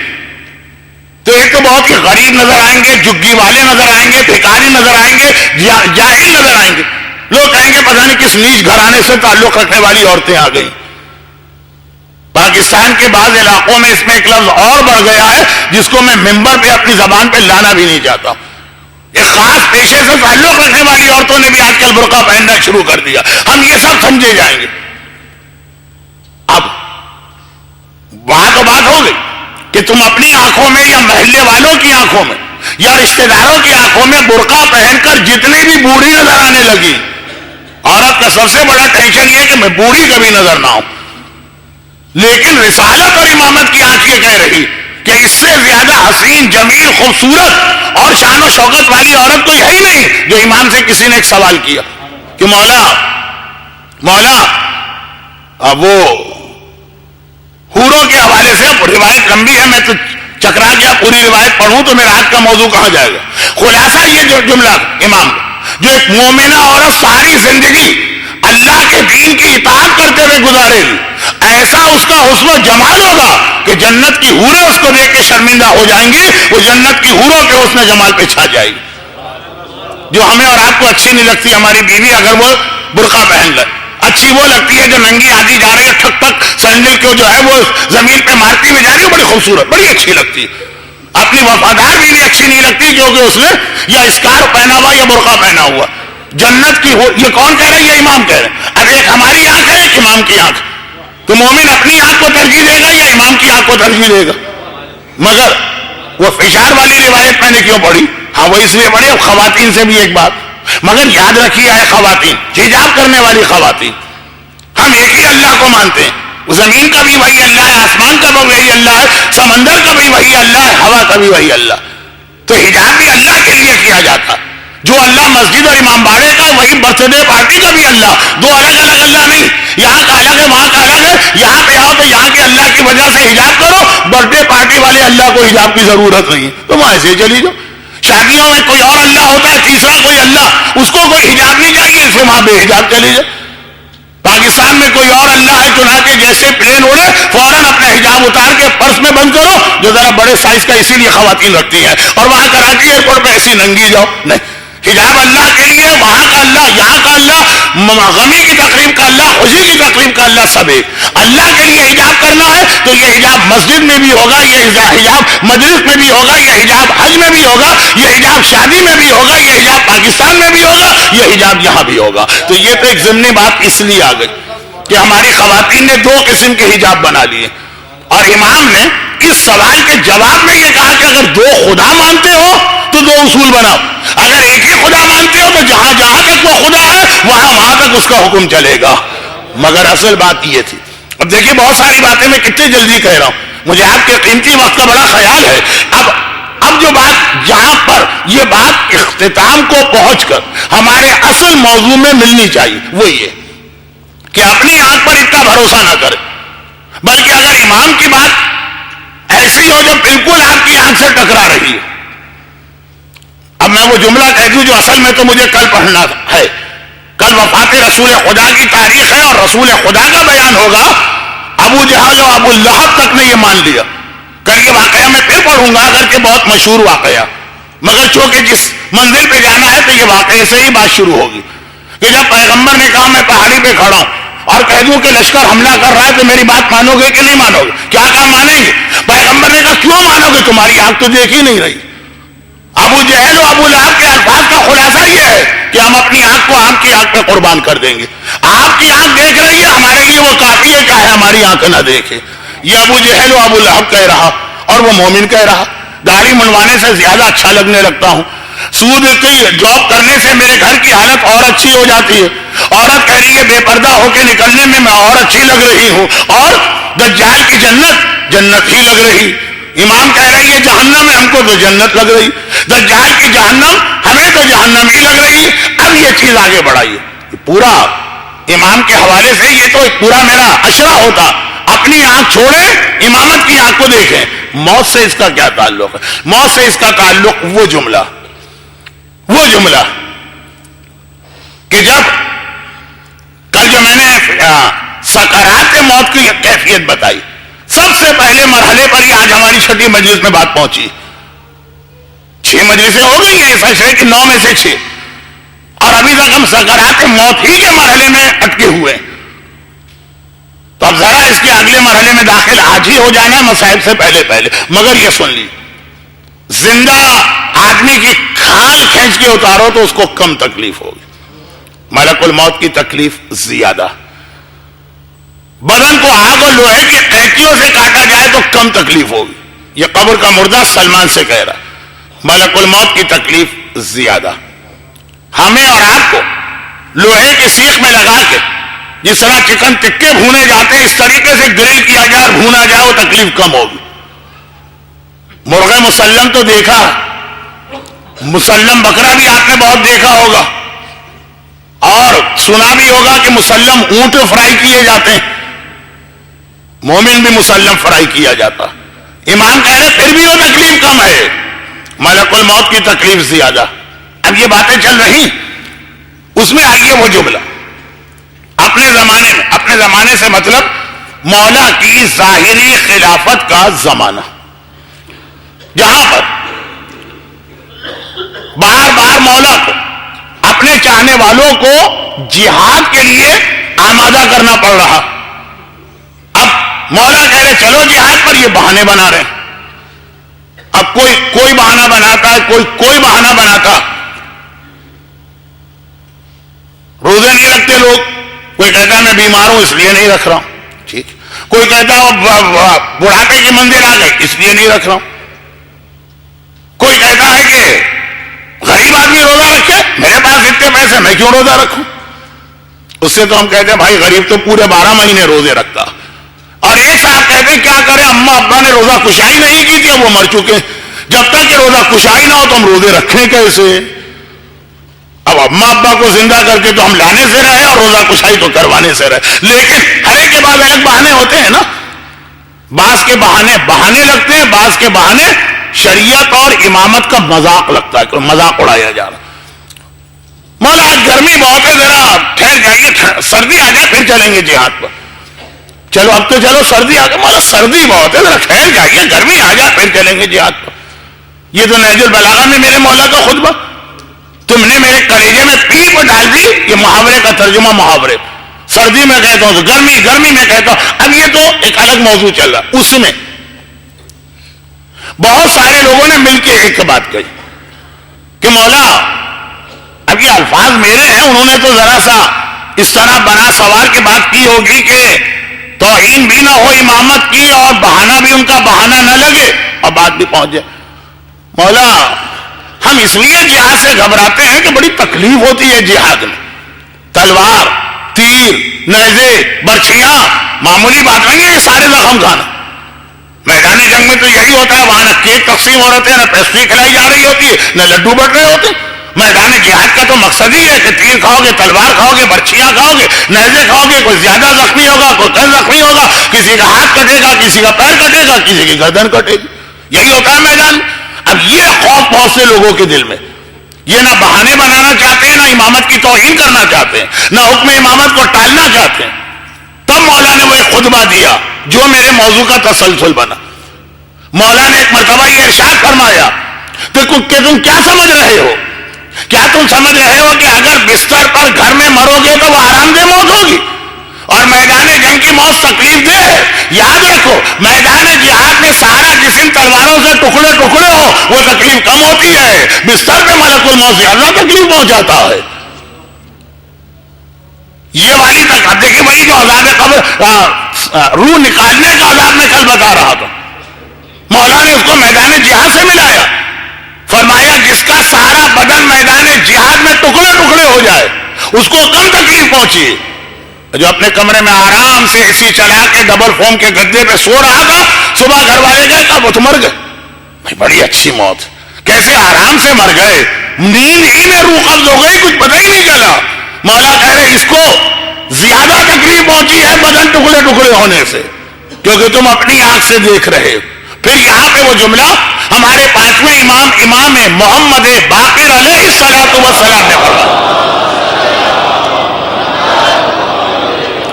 تو ایک تو بہت ہی غریب نظر آئیں گے، جھگی والے نظر آئیں گے، بھکاری نظر آئیں گے، جاہل نظر آئیں گے. لوگ کہیں گے پتہ نہیں کس نیچ گھرانے سے تعلق رکھنے والی عورتیں آ گئی. پاکستان کے بعض علاقوں میں اس میں ایک لفظ اور بڑھ گیا ہے جس کو میں ممبر پہ اپنی زبان پہ لانا بھی نہیں چاہتا. ایک خاص پیشے سے تعلق رکھنے والی عورتوں نے بھی آج کل برقع پہننا شروع کر دیا. ہم یہ سب سمجھے جائیں گے. اب بات ہو گئی کہ تم اپنی آنکھوں میں یا محلے والوں کی آنکھوں میں یا رشتہ داروں کی آنکھوں میں برقع پہن کر جتنی بھی بوڑھی نظر آنے لگی. عورت کا سب سے بڑا ٹینشن یہ کہ میں بوڑھی کبھی نظر نہ ہوں. لیکن رسالت اور امامت کی آنکھ یہ کہہ رہی کہ اس سے زیادہ حسین، جمیل، خوبصورت اور شان و شوکت والی عورت کوئی ہے ہی نہیں. جو امام سے کسی نے ایک سوال کیا کہ مولا وہ حوروں کے حوالے سے روایت لمبی ہے، میں تو چکرا گیا، پوری روایت پڑھوں تو میرا آج کا موضوع کہاں جائے گا. خلاصہ یہ جو جملہ امام جو ایک مومنہ عورت ساری زندگی اللہ کے دین کی اطاعت کرتے ہوئے گزارے گی، ایسا اس کا حسن و جمال ہوگا کہ جنت کی حوریں اس کو دیکھ کے شرمندہ ہو جائیں گی. وہ جنت کی حوروں کے حسن جمال پہ چھا جائے گی. جو ہمیں اور آپ کو اچھی نہیں لگتی ہماری بیوی اگر وہ برقع پہن لے، اچھی وہ لگتی ہے جو ننگی آدھی جا رہی ہے، ٹھک ٹھک سینڈل کو جو ہے وہ زمین پہ مارتی ہوئی جا رہی ہے، بڑی خوبصورت، بڑی اچھی لگتی ہے. اپنی وفادار بیوی اچھی نہیں لگتی کیونکہ اس نے یا اسکارف پہنا ہوا یا برقع پہنا ہوا. جنت کی یہ کون کہہ رہا ہے؟ یہ امام کہہ رہے ہیں. اب ایک ہماری آنکھ ہے، ایک امام کی آنکھ. تو مومن اپنی آنکھ کو ترجیح دے گا یا امام کی آنکھ کو ترجیح دے گا؟ مگر وہ فشار والی روایت میں نے کیوں پڑھی؟ ہاں وہ اس لیے پڑھی. اب خواتین سے بھی ایک بات، مگر یاد رکھیے آئے خواتین، حجاب کرنے والی خواتین، ہم ایک ہی اللہ کو مانتے ہیں. زمین کا بھی وہی اللہ ہے، آسمان کا بھی وہی اللہ ہے، سمندر کا بھی وہی اللہ ہے، ہوا کا بھی وہی اللہ. تو حجاب بھی اللہ کے لیے کیا جاتا. جو اللہ مسجد اور امام باڑے کا، وہی برتھ ڈے پارٹی کا بھی اللہ. دو الگ الگ اللہ نہیں، یہاں کا الگ ہے وہاں کا الگ ہے. یہاں پہ آؤ تو یہاں کے اللہ کی وجہ سے حجاب کرو، برتھ ڈے پارٹی والے اللہ کو حجاب کی ضرورت نہیں ہے. تو وہاں سے چلی جاؤ. شادیوں میں کوئی اور اللہ ہوتا ہے، تیسرا کوئی اللہ، اس کو کوئی حجاب نہیں چاہیے، اس سے وہاں بے حجاب چلی جائے. پاکستان میں کوئی اور اللہ ہے، چنانچہ جیسے پلین اڑے فوراً اپنا حجاب اتار کے پرس میں بند کرو، جو ذرا بڑے سائز کا اسی لیے خواتین رکھتی ہیں. اور وہاں کراچی ایئرپورٹ پہ ایسی ننگی جاؤ. نہیں، حجاب اللہ کے لیے، وہاں کا اللہ، یہاں کا اللہ، غمی کی تقریب کا اللہ، خوشی کی تقریب کا اللہ، سب ایک. اللہ کے لیے حجاب کرنا ہے تو یہ حجاب مسجد میں بھی ہوگا، یہ حجاب مجلس میں بھی ہوگا، یہ حجاب حج میں بھی ہوگا، یہ حجاب شادی میں بھی ہوگا، یہ حجاب پاکستان میں بھی ہوگا، یہ حجاب یہاں بھی ہوگا. تو یہ تو ایک ضمنی بات اس لیے آ گئی کہ ہماری خواتین نے دو قسم کے حجاب بنا لیے. اور امام نے اس سوال کے جواب میں یہ کہا کہ اگر دو خدا مانتے ہو تو دو اصول بناؤ. اگر ایک ہی خدا مانتے ہو تو جہاں جہاں تک وہ خدا ہے وہاں تک اس کا حکم چلے گا. مگر اصل بات یہ تھی. اب دیکھیے بہت ساری باتیں میں کتنی جلدی کہہ رہا ہوں، مجھے آپ کے قیمتی وقت کا بڑا خیال ہے. اب جو بات جہاں پر یہ بات اختتام کو پہنچ کر ہمارے اصل موضوع میں ملنی چاہیے وہ یہ کہ اپنی آنکھ پر اتنا بھروسہ نہ کرے، بلکہ اگر امام کی بات ایسی ہو جو بالکل آپ کی آنکھ سے ٹکرا رہی ہے. اب میں وہ جملہ کہہ دوں جو اصل میں تو مجھے کل پڑھنا ہے. کل وفات رسول خدا کی تاریخ ہے اور رسول خدا کا بیان ہوگا. ابو جہل و ابو لہب تک نے یہ مان لیا. کل یہ واقعہ میں پھر پڑھوں گا اگرچہ بہت مشہور واقعہ، مگر چونکہ جس منزل پہ جانا ہے تو یہ واقعے سے ہی بات شروع ہوگی کہ جب پیغمبر نے کہا میں پہاڑی پہ کھڑا ہوں اور کہہ دوں کہ لشکر حملہ کر رہا ہے تو میری بات مانو گے کہ نہیں مانو گے؟ کیا کہا مانیں گے. پیغمبر نے کہا کیوں مانو گے، تمہاری آنکھ تو دیکھ ہی نہیں رہی. ابو جہل و ابو لہب کے الفاظ کا خلاصہ یہ ہے کہ ہم اپنی آنکھ کو آپ کی آنکھ پہ قربان کر دیں گے. آپ کی آنکھ دیکھ رہی ہے، ہمارے لیے وہ کافی ہے چاہے ہماری آنکھ نہ دیکھے. یہ ابو جہل و ابو لہب کہہ رہا اور وہ مومن کہہ رہا. داڑھی منڈوانے سے زیادہ اچھا لگنے لگتا ہوں. سود کی جاب کرنے سے میرے گھر کی حالت اور اچھی ہو جاتی ہے. عورت کہہ رہی ہے بے پردہ ہو کے نکلنے میں اور اچھی لگ رہی ہوں. اور دجال کی جنت جنت ہی لگ رہی. امام کہہ رہی ہے جہنم ہے، ہم کو تو جنت لگ رہی. دجال کی جہنم، ہمیں تو جہنم ہی لگ رہی. اب یہ چیز آگے بڑھائیے. پورا امام کے حوالے سے یہ تو پورا میرا اشرا ہوتا. اپنی آنکھ چھوڑیں، امامت کی آنکھ کو دیکھیں. موت سے اس کا کیا تعلق ہے؟ موت سے اس کا تعلق وہ جملہ کہ جب کل جو میں نے سکرات موت کی کیفیت بتائی، سب سے پہلے مرحلے پر یہ آج ہماری 6 مجلس میں بات پہنچی. 6 مجلسیں ہو گئی ہیں اس اشرے کی، 9 میں سے 6، اور ابھی تک ہم سکرات موت ہی کے مرحلے میں اٹکے ہوئے. تو اب ذرا اس کے اگلے مرحلے میں داخل آج ہی ہو جانا ہے مصائب سے پہلے. مگر یہ سن لی، زندہ آدمی کی کھال کھینچ کے اتارو تو اس کو کم تکلیف ہوگی. ملک الموت کی تکلیف زیادہ. بدن کو آگ اور لوہے کی قینچیوں سے کاٹا جائے تو کم تکلیف ہوگی. یہ قبر کا مردہ سلمان سے کہہ رہا. ملک الموت کی تکلیف زیادہ. ہمیں اور آپ کو لوہے کی سیخ میں لگا کے جس طرح چکن ٹکے بھونے جاتے ہیں، اس طریقے سے گرل کیا جائے اور بھونا جائے، وہ تکلیف کم ہوگی. مرغ مسلم تو دیکھا، مسلم بکرا بھی آپ نے بہت دیکھا ہوگا، اور سنا بھی ہوگا کہ مسلم اونٹ فرائی کیے جاتے ہیں. مومن بھی مسلم فرائی کیا جاتا. امام کہہ رہے پھر بھی وہ تکلیف کم ہے. ملک الموت کی تکلیف زیادہ. اب یہ باتیں چل رہی، اس میں آئیے وہ جملہ اپنے زمانے سے مطلب مولا کی ظاہری خلافت کا زمانہ، جہاں پر بار بار مولا کو اپنے چاہنے والوں کو جہاد کے لیے آمادہ کرنا پڑ رہا. اب مولا کہہ رہے چلو جہاد پر، یہ بہانے بنا رہے ہیں. اب کوئی بہانہ بناتا ہے، کوئی بہانہ بناتا. روزے نہیں رکھتے لوگ، کوئی کہتا ہے میں بیمار ہوں اس لیے نہیں رکھ رہا ہوں، ٹھیک. کوئی کہتا ہے بڑھاپے کی منزل آ گئی اس لیے نہیں رکھ رہا ہوں. کوئی کہتا ہے کہ غریب آدمی روزہ رکھے، میرے پاس اتنے پیسے میں کیوں روزہ رکھوں. اس سے تو ہم کہتے ہیں بھائی غریب تو پورے 12 مہینے روزے رکھتا. اور ایک صاحب کہتے ہیں کیا کریں، اما ابا نے روزہ کشائی نہیں کی تھی، وہ مر چکے، جب تک کہ روزہ کشائی نہ ہو تو ہم روزے رکھیں کیسے. اب اما ابا کو زندہ کر کے تو ہم لانے سے رہے اور روزہ کشائی تو کروانے سے رہے. لیکن ہر ایک کے بعد ایک بہانے ہوتے ہیں نا. بعض کے بہانے لگتے ہیں، بعض کے بہانے شریعت اور امامت کا مذاق لگتا ہے، مذاق اڑایا جا رہا. مولا آج گرمی بہت ہے، ذرا ٹھہر جائیے، سردی آ جائے پھر چلیں گے جہاد پر. چلو اب تو چلو سردی آ گئی. مولا سردی بہت ہے، ذرا ٹھہر جائیے، گرمی آ جائے پھر چلیں گے جہاد پر. یہ تو نہج البلاغہ میں میرے مولا کا خطبہ، تم نے میرے کلیجے میں پیپ ڈال دی. یہ محاورے کا ترجمہ، محاورے. سردی میں کہتا ہوں تو گرمی میں کہتا ہوں. اب یہ تو ایک الگ موضوع چل رہا. اس میں بہت سارے لوگوں نے مل کے ایک بات کہی کہ مولا اب یہ الفاظ میرے ہیں، انہوں نے تو ذرا سا اس طرح بنا سوار کے بات کی ہوگی کہ توہین بھی نہ ہو امامت کی اور بہانہ بھی ان کا بہانہ نہ لگے اور بات بھی پہنچ جائے. مولا ہم اس لیے جہاد سے گھبراتے ہیں کہ بڑی تکلیف ہوتی ہے جہاد میں. تلوار، تیر، نیزے، برچھیاں معمولی بات نہیں ہے، یہ سارے زخم کھانا. میدان جنگ میں تو یہی ہوتا ہے، وہاں نہ کیک تقسیم ہو رہے تھے، نہ پیسٹری کھلائی جا رہی ہوتی ہے، نہ لڈو بٹ رہے ہوتے. میدان جہاد کا تو مقصد ہی ہے کہ تیر کھاؤ گے، تلوار کھاؤ گے، برچھیاں کھاؤ گے، نیزے کھاؤ گے. کوئی زیادہ زخمی ہوگا، کوئی کم زخمی ہوگا، کسی کا ہاتھ کٹے گا، کسی کا پیر کٹے گا، کسی کی گردن کٹے گی. یہی ہوتا ہے میدان. اب یہ خوف بہت سے لوگوں کے دل میں، یہ نہ بہانے بنانا چاہتے ہیں، نہ امامت کی توہین کرنا چاہتے ہیں، نہ حکم امامت کو ٹالنا چاہتے ہیں. تب مولا نے وہ ایک خطبہ دیا جو میرے موضوع کا تسلسل بنا. مولا نے ایک مرتبہ یہ ارشاد فرمایا کہ تم کیا سمجھ رہے ہو؟ کیا تم سمجھ رہے ہو کہ اگر بستر پر گھر میں مرو گے تو وہ آرام دہ موت ہوگی، اور میدان جنگ کی موت تکلیف دہ ہے؟ یاد رکھو، میدان جہاد میں سارا جسم تلواروں سے ٹکڑے ٹکڑے ہو، وہ تکلیف کم ہوتی ہے. بستر پہ ملک الموت زیادہ تکلیف پہنچاتا ہے. یہ والی تک اب دیکھیں وہی جو عذاب قبر، روح نکالنے کا عذاب میں کل بتا رہا تھا، مولا نے اس کو میدان جہاد سے ملایا. فرمایا جس کا سارا بدن میدان جہاد میں ٹکڑے ٹکڑے ہو جائے اس کو کم تکلیف پہنچی. جو اپنے کمرے میں آرام سے اے سی چلا کے ڈبل فوم کے گدے پہ سو رہا تھا, صبح گھر والے گئے کہا وہ تو مر گئے. بھائی بڑی اچھی موت, کیسے آرام سے مر گئے, نیند ہی میں روح قبض ہو گئی, کچھ پتہ ہی نہیں چلا. مولا کہہ رہے اس کو زیادہ تکلیف پہنچی ہے بدن ٹکڑے ٹکڑے ہونے سے, کیونکہ تم اپنی آنکھ سے دیکھ رہے. پھر یہاں پہ وہ جملہ ہمارے پانچویں امام محمد باقر علیہ الصلوۃ والسلام نے پڑھا.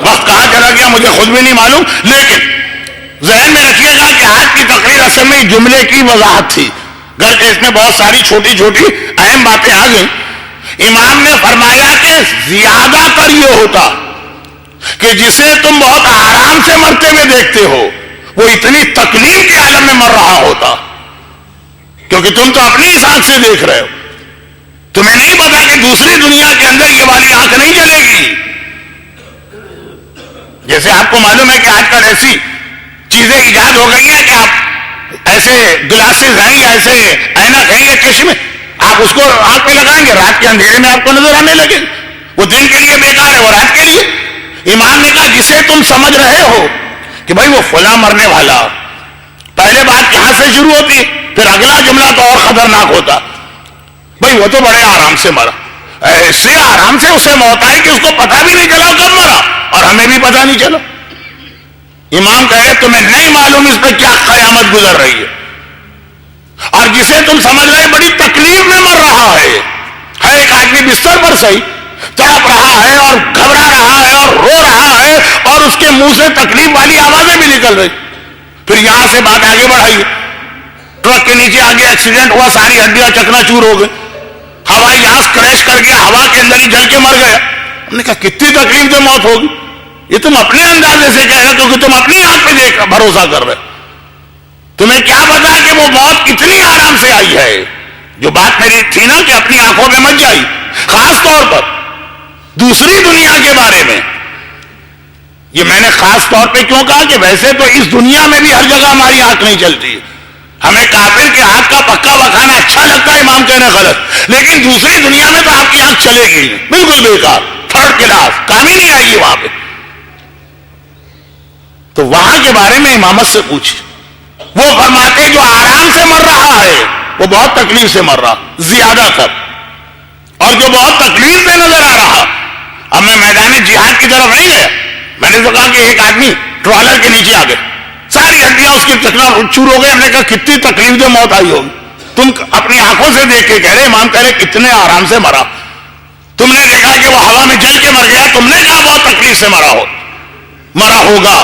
وقت کہاں چلا گیا مجھے خود بھی نہیں معلوم, لیکن ذہن میں رکھیے گا کہ آج کی تقریر اصل میں جملے کی وضاحت تھی, گرچہ اس میں بہت ساری چھوٹی چھوٹی اہم باتیں آ گئیں. امام نے فرمایا کہ زیادہ تر یہ ہوتا کہ جسے تم بہت آرام سے مرتے ہوئے دیکھتے ہو وہ اتنی تکلیف کے عالم میں مر رہا ہوتا, کیونکہ تم تو اپنی اس آنکھ سے دیکھ رہے ہو. تمہیں نہیں پتا کہ دوسری دنیا کے اندر یہ والی آنکھ نہیں چلے گی. جیسے آپ کو معلوم ہے کہ آج کل ایسی چیزیں ایجاد ہو گئی ہیں کہ آپ ایسے گلاسز ہیں یا ایسے اینک ہیں یا چشمے, آپ اس کو آنکھ پہ لگائیں گے, رات کے اندھیرے میں آپ کو نظر آنے لگے. وہ دن کے لیے بیکار ہے, وہ رات کے لیے. امام نے کہا جسے تم سمجھ رہے ہو کہ بھائی وہ فلاں مرنے والا, پہلے بات یہاں سے شروع ہوتی, پھر اگلا جملہ تو اور خطرناک ہوتا. بھائی وہ تو بڑے آرام سے مرا, ایسے آرام سے اسے موت آئی کہ اس کو پتہ بھی نہیں چلا کب مرا, اور ہمیں بھی پتہ نہیں چلا. امام کہے تمہیں نہیں معلوم اس پہ کیا قیامت گزر رہی ہے. اور جسے تم سمجھ رہے بڑی تکلیف میں مر رہا ہے ایک آدمی بستر پر صحیح تڑپ رہا ہے اور گھبرا رہا ہے اور رو رہا ہے اور اس کے منہ سے تکلیف والی آوازیں بھی نکل رہی. پھر یہاں سے بات آگے بڑھائیے, ٹرک کے نیچے آگے ایکسیڈنٹ ہوا, ساری ہڈیاں چکنا چور ہو گئی, ہوائی جہاز کریش کر کے ہوا کے اندر ہی جل کے مر گیا. ہم نے کہا کتنی تکلیف سے موت ہوگی. یہ تم اپنے اندازے سے کہہ رہے کیونکہ تم اپنی آنکھ پہ دیکھ بھروسہ کر رہے. تمہیں کیا پتا کہ وہ موت کتنی آرام سے آئی ہے. جو بات میری تھی نا کہ اپنی آنکھوں میں مت جائی, خاص طور پر دوسری دنیا کے بارے میں. یہ میں نے خاص طور پہ کیوں کہا کہ ویسے تو اس دنیا میں بھی ہر جگہ ہماری آنکھ نہیں چلتی. ہمیں کافر کے ہاتھ کا پکا بکھانا اچھا لگتا ہے, امام کہنے غلط, لیکن دوسری دنیا میں تو آپ کی آنکھ چلے گی بالکل بیکار, تھرڈ کلاس, کام ہی نہیں آئے گی وہاں پہ. تو وہاں کے بارے میں امامت سے پوچھے. وہ فرماتے جو آرام سے مر رہا ہے وہ بہت تکلیف سے مر رہا زیادہ تر, اور جو بہت تکلیف میں نظر آ رہا. اب میں میدان جہاد کی طرف نہیں گیا, میں نے تو کہا کہ ایک آدمی ٹرالر کے نیچے آ گئے, ساری ہڈیاں اس کی چکنا چور ہو گئے. ہم نے کہا کتنی تکلیف سے موت آئی ہوگی. تم اپنی آنکھوں سے دیکھ کے کہہ رہے, امام کہہ رہے کتنے آرام سے مرا. تم نے دیکھا کہ وہ ہوا میں جل کے مر گیا, تم نے کہا بہت تکلیف سے مرا ہوگا.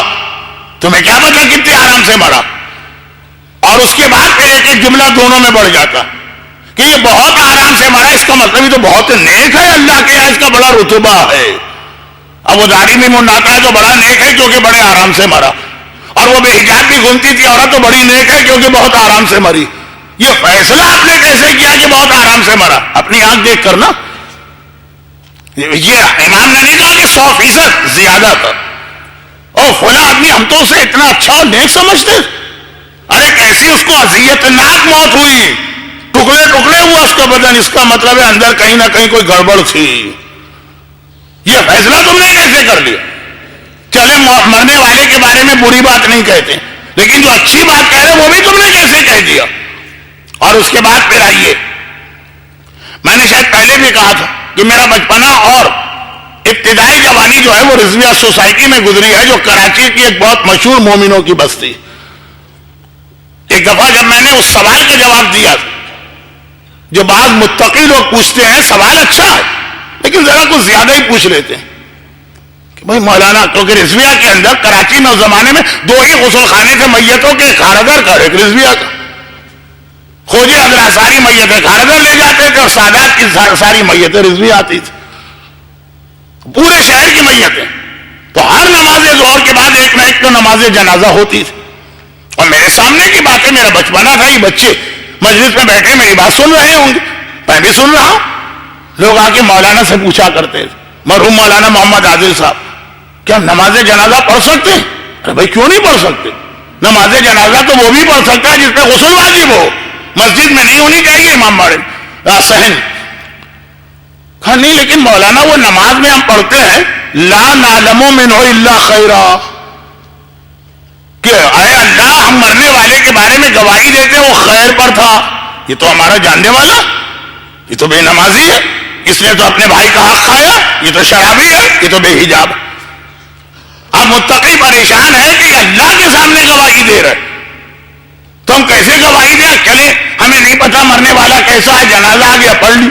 تمہیں کیا پتا کتنے آرام سے مرا. اور اس کے بعد پھر ایک جملہ دونوں میں بڑھ جاتا کہ یہ بہت آرام سے مرا, اس کا مطلب یہ تو بہت نیک ہے اللہ کے یہاں, اس کا بڑا رتبہ ہے. اب وہ داڑھی بھی منڈاتا ہے تو بڑا نیک ہے کیونکہ بڑے آرام سے مرا, اور وہ بے حجاب بھی گھومتی تھی عورت تو بڑی نیک ہے کیونکہ بہت آرام سے مری. یہ فیصلہ آپ نے کیسے کیا کہ بہت آرام سے مرا؟ اپنی آنکھ دیکھ کر نا. یہ امام نے نہیں کہا کہ 100% زیادہ تھا, او فلاں آدمی ہم تو اسے اتنا اچھا اور نیک سمجھتے, ارے کیسی اس کو اذیت ناک موت ہوئی, ٹکڑے ٹکڑے ہوا اس کا بدن, اس کا مطلب ہے اندر کہیں نہ کہیں کوئی گڑبڑ تھی. یہ فیصلہ تم نے کیسے کر لیا؟ چلے مرنے والے کے بارے میں بری بات نہیں کہتے, لیکن جو اچھی بات کہہ رہے وہ بھی تم نے کیسے کہہ دیا؟ اور اس کے بعد پھر آئیے, میں نے شاید پہلے بھی کہا تھا کہ میرا بچپنا اور ابتدائی جوانی جو ہے وہ رضویہ سوسائٹی میں گزری ہے, جو کراچی کی ایک بہت مشہور مومنوں کی بستی. ایک دفعہ جب میں نے اس سوال کا جواب دیا, جو بعض متقی لوگ پوچھتے ہیں سوال اچھا ہے لیکن ذرا کچھ زیادہ ہی پوچھ لیتے ہیں کہ بھائی مولانا, کیونکہ رضویہ کے اندر کراچی میں اس زمانے میں 2 ہی غسل خانے تھے میتوں کے, کھارگر کا ایک رضویہ کا. خوجے حضرات ساری میتیں کھارگر لے جاتے تھے اور سادات کی ساری میتیں رضویہ آتی تھی, پورے شہر کی میتیں. تو ہر نماز ظہر کے بعد ایک نہ ایک تو نماز جنازہ ہوتی تھی, اور میرے سامنے کی باتیں, میرا بچپنا تھا, یہ بچے مجلس میں بیٹھے میری بات سن رہے ہوں گے, میں بھی سن رہا ہوں. لوگ آ کے مولانا سے پوچھا کرتے تھے, مرحوم مولانا محمد عادل صاحب, کیا نماز جنازہ پڑھ سکتے ہیں؟ ارے بھائی کیوں نہیں پڑھ سکتے؟ نماز جنازہ تو وہ بھی پڑھ سکتا ہے جس پہ غسل واجب ہو, مسجد میں نہیں ہونی چاہیے امام بڑے صحن. کہا نہیں لیکن مولانا وہ نماز میں ہم پڑھتے ہیں لا نعلم منہ الا خیرا, کہ اے اللہ ہم مرنے والے کے بارے میں گواہی دیتے وہ خیر پر تھا. یہ تو ہمارا جاننے والا, یہ تو بے نمازی ہے, اس نے تو اپنے بھائی کا حق کھایا, یہ تو شرابی ہے, یہ تو بے حجاب. اب متقی پریشان ہے کہ اللہ کے سامنے گواہی دے رہے, تو ہم کیسے گواہی دیں؟ چلے ہمیں نہیں پتا مرنے والا کیسا ہے, جنازہ آ گیا پڑھ لی,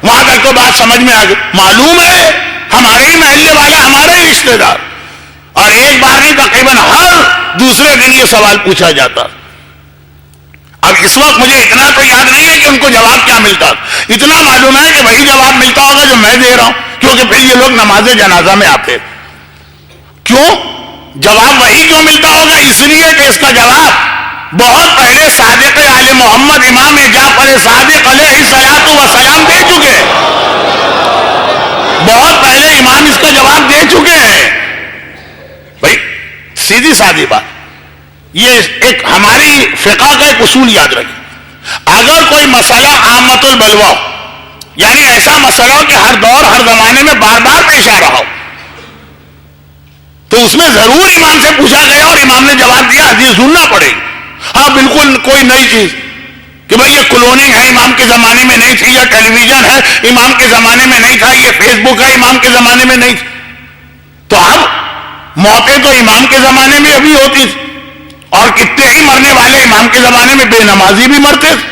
وہاں تک تو بات سمجھ میں آ گئی. معلوم ہے ہمارے ہی محلے والا, ہمارے ہی رشتے دار, اور ایک بار نہیں تقریباً ہر دوسرے دن یہ سوال پوچھا جاتا. اب اس وقت مجھے اتنا تو یاد نہیں ہے کہ ان کو جواب کیا ملتا, اتنا معلوم ہے کہ وہی جواب ملتا ہوگا جو میں دے رہا ہوں, کیونکہ پھر یہ لوگ نماز جنازہ میں آتے. کیوں جواب وہی کیوں ملتا ہوگا؟ اس لیے کہ اس کا جواب بہت پہلے صادق آل محمد امام جعفر صادق علیہ الصلوۃ والسلام دے چکے ہیں. بہت پہلے امام اس کا جواب دے چکے ہیں. بھائی سیدھی سادی بات, یہ ایک ہماری فقہ کا ایک اصول یاد رکھیں, اگر کوئی مسئلہ عامۃ البلوہ یعنی ایسا مسئلہ ہو کہ ہر دور ہر زمانے میں بار بار پیش آ رہا ہو, تو اس میں ضرور امام سے پوچھا گیا اور امام نے جواب دیا, حدیث ڈھونڈنا پڑے گی. ہاں بالکل کوئی نئی چیز کہ بھئی یہ کلوننگ ہے امام کے زمانے میں نہیں تھی, یا ٹیلی ویژن ہے امام کے زمانے میں نہیں تھا, یہ فیس بک ہے امام کے زمانے میں نہیں تھی, تو اب موتیں تو امام کے زمانے میں ابھی ہوتی تھی, اور کتنے ہی مرنے والے امام کے زمانے میں بے نمازی بھی مرتے تھے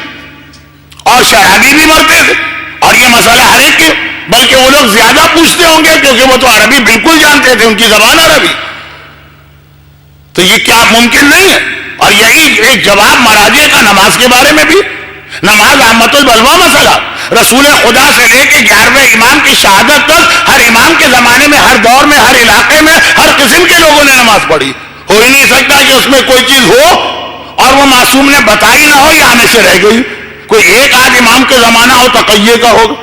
اور شرابی بھی مرتے تھے, اور یہ مسئلہ ہر ایک کے, بلکہ وہ لوگ زیادہ پوچھتے ہوں گے کیونکہ وہ تو عربی بالکل جانتے تھے, ان کی زبان عربی. تو یہ کیا ممکن نہیں ہے؟ اور یہی ایک جواب مراجع کا نماز کے بارے میں بھی. نماز عامۃ البلوہ مسئلہ, رسول خدا سے لے کے 11ویں امام کی شہادت تک ہر امام کے زمانے میں, ہر دور میں, ہر علاقے میں, ہر قسم کے لوگوں نے نماز پڑھی. ہو ہی نہیں سکتا کہ اس میں کوئی چیز ہو اور وہ معصوم نے بتائی نہ ہو یا آنے سے رہ گئی. کوئی ایک آدھ امام کے زمانہ ہو تقیہ کا ہوگا.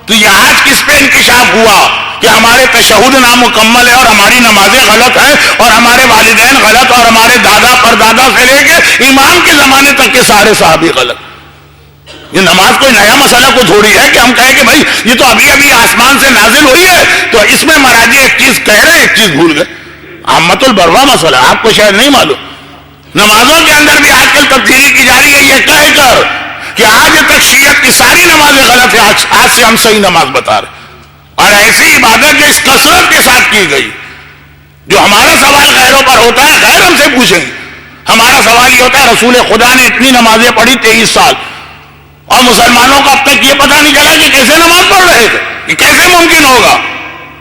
تو یہ آج کس پہ انکشاف ہوا کہ ہمارے تشہد نامکمل ہے اور ہماری نمازیں غلط ہیں اور ہمارے والدین غلط اور ہمارے دادا پردادا سے لے کے امام کے زمانے تک کے سارے صحابی غلط. یہ نماز کوئی نیا مسئلہ کو تھوڑی ہے کہ ہم کہیں کہ بھائی یہ تو ابھی ابھی آسمان سے نازل ہوئی ہے, تو اس میں مراجع ایک چیز کہہ رہے ایک چیز بھول گئے. عامۃ البلوہ مسئلہ آپ کو شاید نہیں معلوم. نمازوں کے اندر بھی آج کل تبدیلی کی جا رہی ہے یہ کہہ کر کہ آج تک شیعت کی ساری نمازیں غلط ہیں, آج سے ہم صحیح نماز بتا رہے. اور ایسی عبادت جو اس کثرت کے ساتھ کی گئی, جو ہمارا سوال غیروں پر ہوتا ہے, غیر ہم سے پوچھیں گے. ہمارا سوال یہ ہوتا ہے رسول خدا نے اتنی نمازیں پڑھی 23 سال, اور مسلمانوں کو اب تک یہ پتہ نہیں چلا کہ کیسے نماز پڑھ رہے تھے, یہ کیسے ممکن ہوگا,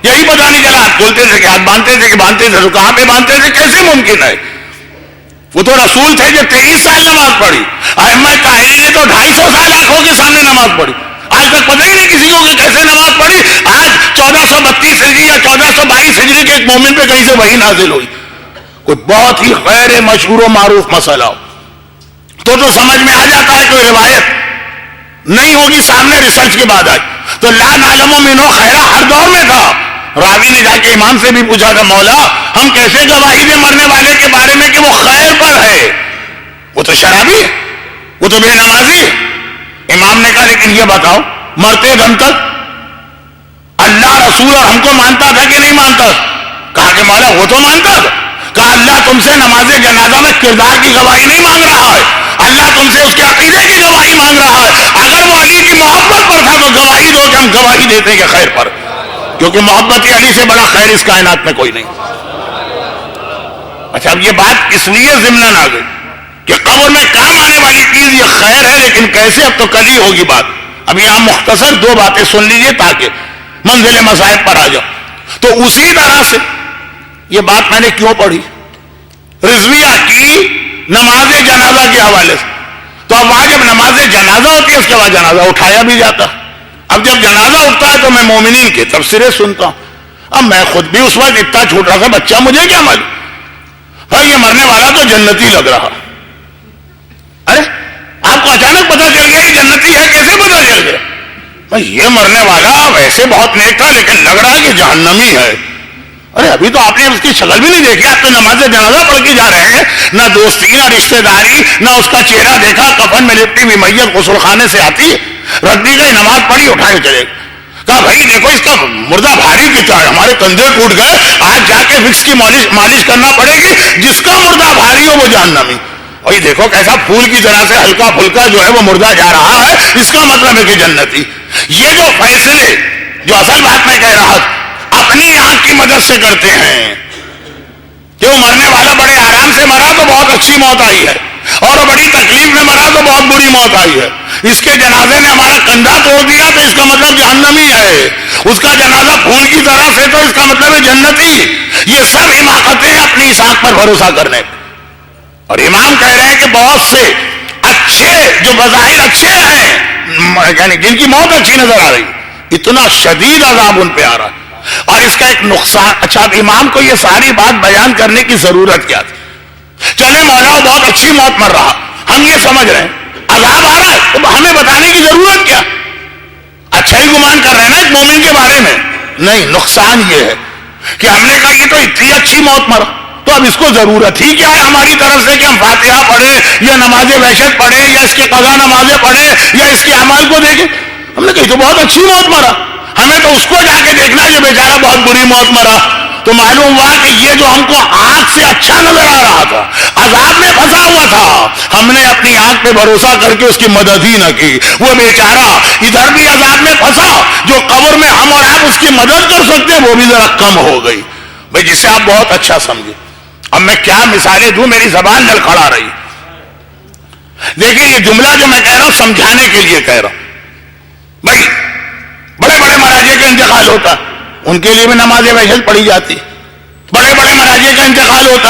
یہی پتہ نہیں چلا. ہاتھ کھولتے تھے کہ ہاتھ باندھتے تھے کہ باندھتے تھے, تو کہاں پہ باندھتے تھے, کیسے ممکن ہے. وہ تو رسول تھے جو 23 سال نماز پڑھی. ائمہ قائلین نے تو 250 سال آنکھوں کے سامنے نماز پڑھی, آج تک پتہ ہی نہیں کسی کو کہ کیسے نماز پڑھی. آج 1432 ہجری یا 1422 ہجری کے ایک مومن پہ کہیں سے وحی نازل ہوئی, کوئی بہت ہی غیر مشہور و معروف مسئلہ ہو تو سمجھ میں آ جاتا ہے. کوئی روایت نہیں ہوگی سامنے, ریسرچ کے بعد آئی, تو لا نعلم منہ خیرہ ہر دور میں تھا. راوی نے جا کے امام سے بھی پوچھا تھا, مولا ہم کیسے گواہی دیں مرنے والے کے بارے میں کہ وہ خیر پر ہے, وہ تو شرابی ہے, وہ تو بے نمازی ہے. امام نے کہا لیکن یہ بتاؤ مرتے دم تک اللہ رسول اور ہم کو مانتا تھا کہ نہیں مانتا؟ کہا کہ مولا وہ تو مانتا تھا. کہا اللہ تم سے نماز جنازہ میں کردار کی گواہی نہیں مانگ رہا ہے, اللہ تم سے اس کے عقیدے کی گواہی مانگ رہا ہے. اگر وہ علی کی محبت پر تھا تو گواہی دو کہ ہم گواہی دیتے کہ خیر پر, کیونکہ محبت علی سے بڑا خیر اس کائنات میں کوئی نہیں. اچھا اب یہ بات اس لیے ضمناً آ گئی کہ قبر میں کام آنے والی چیز یہ خیر ہے, لیکن کیسے اب تو کل ہی ہوگی بات. اب یہاں مختصر 2 باتیں سن لیجئے تاکہ منزل مذاہب پر آ جاؤ. تو اسی طرح سے یہ بات میں نے کیوں پڑھی رضویہ کی نماز جنازہ کے حوالے سے, تو اب وہاں جب نماز جنازہ ہوتی ہے اس کے بعد جنازہ اٹھایا بھی جاتا. اب جب جنازہ اٹھتا ہے تو میں مومنین کے تبصرے سنتا ہوں. اب میں خود بھی اس وقت اتنا چھوٹا سا بچہ, مجھے کیا معلوم, بھائی یہ مرنے والا تو جنتی لگ رہا. ارے آپ کو اچانک پتہ چل گیا یہ جنتی ہے, کیسے پتہ چل گیا؟ بھائی یہ مرنے والا ویسے بہت نیک تھا لیکن لگ رہا ہے کہ جہنمی ہے. ارے ابھی تو آپ نے اس کی شکل بھی نہیں دیکھی, آپ تو نماز جنازہ پڑھ کے جا رہے ہیں, نہ دوستی نہ رشتہ داری نہ اس کا چہرہ دیکھا, کفن میں لپٹی ہوئی میت غسل خانے سے آتی ہے, رکھ دی گئی, نماز پڑھی, اٹھائے چلے. کہا بھائی دیکھو اس کا مردہ بھاری کتنا ہے, ہمارے کندھے ٹوٹ گئے, آج جا کے وکس کی مالش کرنا پڑے گی, جس کا مردہ بھاری ہو وہ جہنمی. اور یہ دیکھو کیسا پھول کی طرح سے ہلکا پھلکا جو ہے وہ مردہ جا رہا ہے, اس کا مطلب ہے کہ جنتی. یہ جو فیصلے جو اصل بات میں کہہ رہا اپنی آنکھ کی مدد سے کرتے ہیں کہ وہ مرنے والا بڑے آرام سے مرا تو بہت اچھی موت آئی ہے, اور بڑی تکلیف میں مرا تو بہت بری موت آئی ہے. اس کے جنازے نے ہمارا کندھا توڑ دیا تو اس کا مطلب جہنمی ہے, اس کا جنازہ پھول کی طرح سے تو اس کا مطلب ہے جنتی. یہ سب حماقتیں اپنی اس آنکھ پر بھروسہ کرنے. اور امام کہہ رہے ہیں کہ بہت سے اچھے جو بظاہر اچھے ہیں, یعنی جن کی موت اچھی نظر آ رہی, اتنا شدید عذاب ان پہ آ رہا. اور اس کا ایک نقصان. اچھا امام کو یہ ساری بات بیان کرنے کی ضرورت کیا تھی؟ چلے مولا بہت اچھی موت مر رہا, ہم یہ سمجھ رہے ہیں عذاب آ رہا ہے, تو ہمیں بتانے کی ضرورت کیا؟ اچھا ہی گمان کر رہے ہیں نا ایک مومن کے بارے میں. نہیں, نقصان یہ ہے کہ ہم نے کہا یہ تو اتنی اچھی موت مرا, تو اب اس کو ضرورت ہی کیا ہے ہماری طرف سے کہ ہم فاتحہ پڑھیں یا نماز وحشت پڑھیں یا اس کے قضا نمازیں پڑھیں یا اس کے اعمال کو دیکھیں. ہم نے کہا تو بہت اچھی موت مرا, ہمیں تو اس کو جا کے دیکھنا جو بیچارہ بہت بری موت مرا. تو معلوم ہوا کہ یہ جو ہم کو آنکھ سے اچھا نظر آ رہا تھا عذاب میں پھنسا ہوا تھا, ہم نے اپنی آنکھ پہ بھروسہ کر کے اس کی مدد ہی نہ کی. وہ بیچارہ ادھر بھی عذاب میں پھنسا, جو قبر میں ہم اور آپ اس کی مدد کر سکتے ہیں وہ بھی ذرا کم ہو گئی. بھائی جسے آپ بہت اچھا سمجھے. اب میں کیا مثالیں دوں, میری زبان لڑکھڑا رہی. دیکھیں یہ جملہ جو میں کہہ رہا ہوں سمجھانے کے لیے کہہ رہا ہوں. بھائی بڑے بڑے مراجے کا انتقال ہوتا, ان کے لیے بھی نماز وحشت پڑھی جاتی. بڑے بڑے مراجے کا انتقال ہوتا,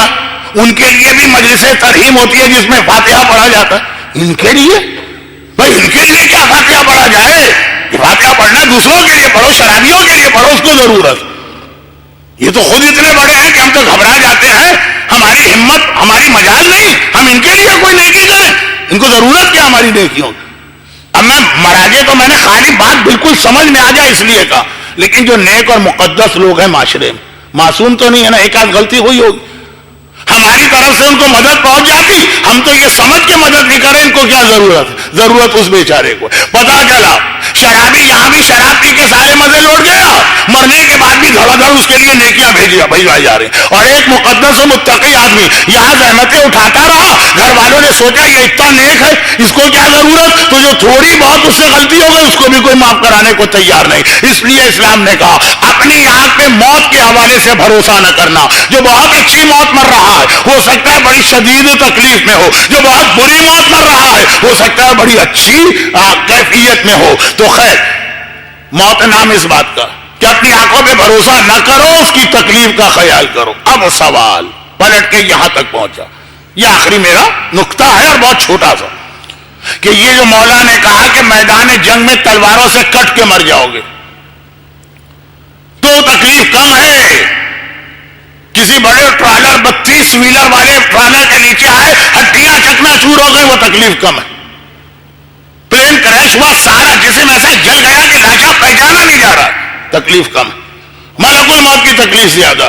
ان کے لیے بھی مجلس ترحیم ہوتی ہے جس میں فاتحہ پڑھا جاتا. ان کے لیے بھائی ان کے لیے کیا فاتحہ پڑھا جائے؟ فاتحہ پڑھنا دوسروں کے لیے پڑھو, شرابیوں کے لیے پڑھو, اس کو ضرورت. یہ تو خود اتنے بڑے ہیں کہ ہم تو گھبرا جاتے ہیں, ہماری ہمت ہماری مجال نہیں, ہم ان کے لیے کوئی نیکی کریں, ان کو ضرورت کیا ہماری نیکیوں کی. اب میں مراجے تو میں نے خالی بات بالکل سمجھ میں آ جائے اس لیے کہا, لیکن جو نیک اور مقدس لوگ ہیں معاشرے میں, معصوم تو نہیں ہے نا, ایک آدھ غلطی ہوئی ہوگی, ہماری طرف سے ان کو مدد پہنچ جاتی, ہم تو یہ سمجھ کے مدد نہیں کریں, ان کو کیا ضرورت اس بیچارے کو. پتا چلا شرابی یہاں بھی شراب پی کے سارے مزے لوٹ گیا, مرنے کے بعد بھی دھڑا دھڑ اس کے لیے نیکیاں بھیجوائی جا رہی ہیں. اور ایک مقدس و متقی آدمی یہاں زحمتیں اٹھاتا رہا, گھر والوں نے سوچا یہ اتنا نیک ہے, اس کو کیا ضرورت, تو جو تھوڑی بہت اس سے غلطی ہو گئی اس کو بھی کوئی معاف کرانے کو تیار نہیں. اس لیے اسلام نے کہا اپنی آنکھ پہ موت کے حوالے سے بھروسہ نہ کرنا. جو بہت اچھی موت مر رہا ہے ہو سکتا ہے بڑی شدید تکلیف میں ہو, جو بہت بری موت مر رہا ہے ہو سکتا ہے بڑی اچھی کیفیت میں ہو. تو خیر موت نام اس بات کا کہ اپنی آنکھوں پہ بھروسہ نہ کرو, اس کی تکلیف کا خیال کرو. اب سوال پلٹ کے یہاں تک پہنچا, یہ آخری میرا نقطہ ہے اور بہت چھوٹا سا, کہ یہ جو مولا نے کہا کہ میدان جنگ میں تلواروں سے کٹ کے مر جاؤ گے تو تکلیف کم ہے. کسی بڑے ٹرالر 32 ویلر والے ٹرالر کے نیچے آئے, ہڈیاں چکنا چور ہو گئے, وہ تکلیف کم ہے. پلین کریش ہوا, سارا جسم ایسا جل گیا کہ لاشا پہچانا نہیں جا رہا, تکلیف کم ہے. ملک الموت کی تکلیف زیادہ.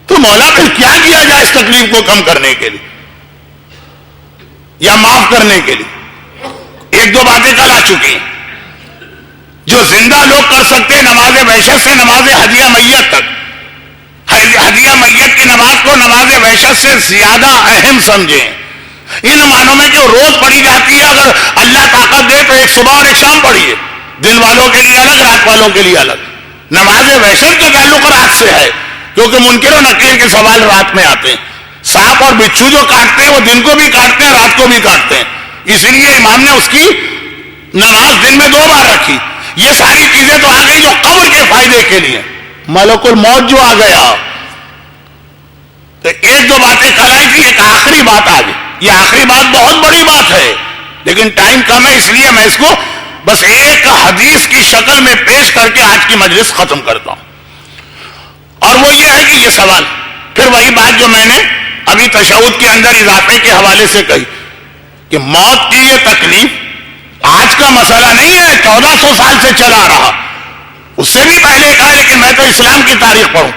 تو مولا پھر کیا کیا جائے اس تکلیف کو کم کرنے کے لیے یا معاف کرنے کے لیے؟ ایک دو باتیں کل آ چکی ہیں جو زندہ لوگ کر سکتے. نماز وحشت سے نماز ہدیہ میت تک, ہدیہ میت کی نماز کو نماز وحشت سے زیادہ اہم سمجھیں. ان معنوں میں جو روز پڑھی جاتی ہے, اگر اللہ طاقت دے تو ایک صبح اور ایک شام پڑھیے, دن والوں کے لیے الگ, رات والوں کے لیے الگ. نماز وحشت کا تعلق رات سے ہے کیونکہ منکر و نکیر کے سوال رات میں آتے ہیں. سانپ اور بچھو جو کاٹتے ہیں وہ دن کو بھی کاٹتے ہیں, رات کو بھی کاٹتے ہیں. اس لیے امام نے اس کی نماز دن میں 2 بار رکھی. یہ ساری چیزیں تو آ گئی جو قبر کے فائدے کے لیے. ملک الموت جو آ گیا تو ایک دو باتیں کل آئی تھی, ایک آخری بات آ گئی. یہ آخری بات بہت بڑی بات ہے لیکن ٹائم کم ہے, اس لیے میں اس کو بس ایک حدیث کی شکل میں پیش کر کے آج کی مجلس ختم کرتا ہوں. اور وہ یہ ہے کہ یہ سوال پھر وہی بات جو میں نے ابھی تشہد کے اندر اضافے کے حوالے سے کہی کہ موت کی یہ تکلیف آج کا مسئلہ نہیں ہے, 1400 سال سے چلا رہا. اس سے بھی پہلے کہا لیکن میں تو اسلام کی تاریخ پڑھوں.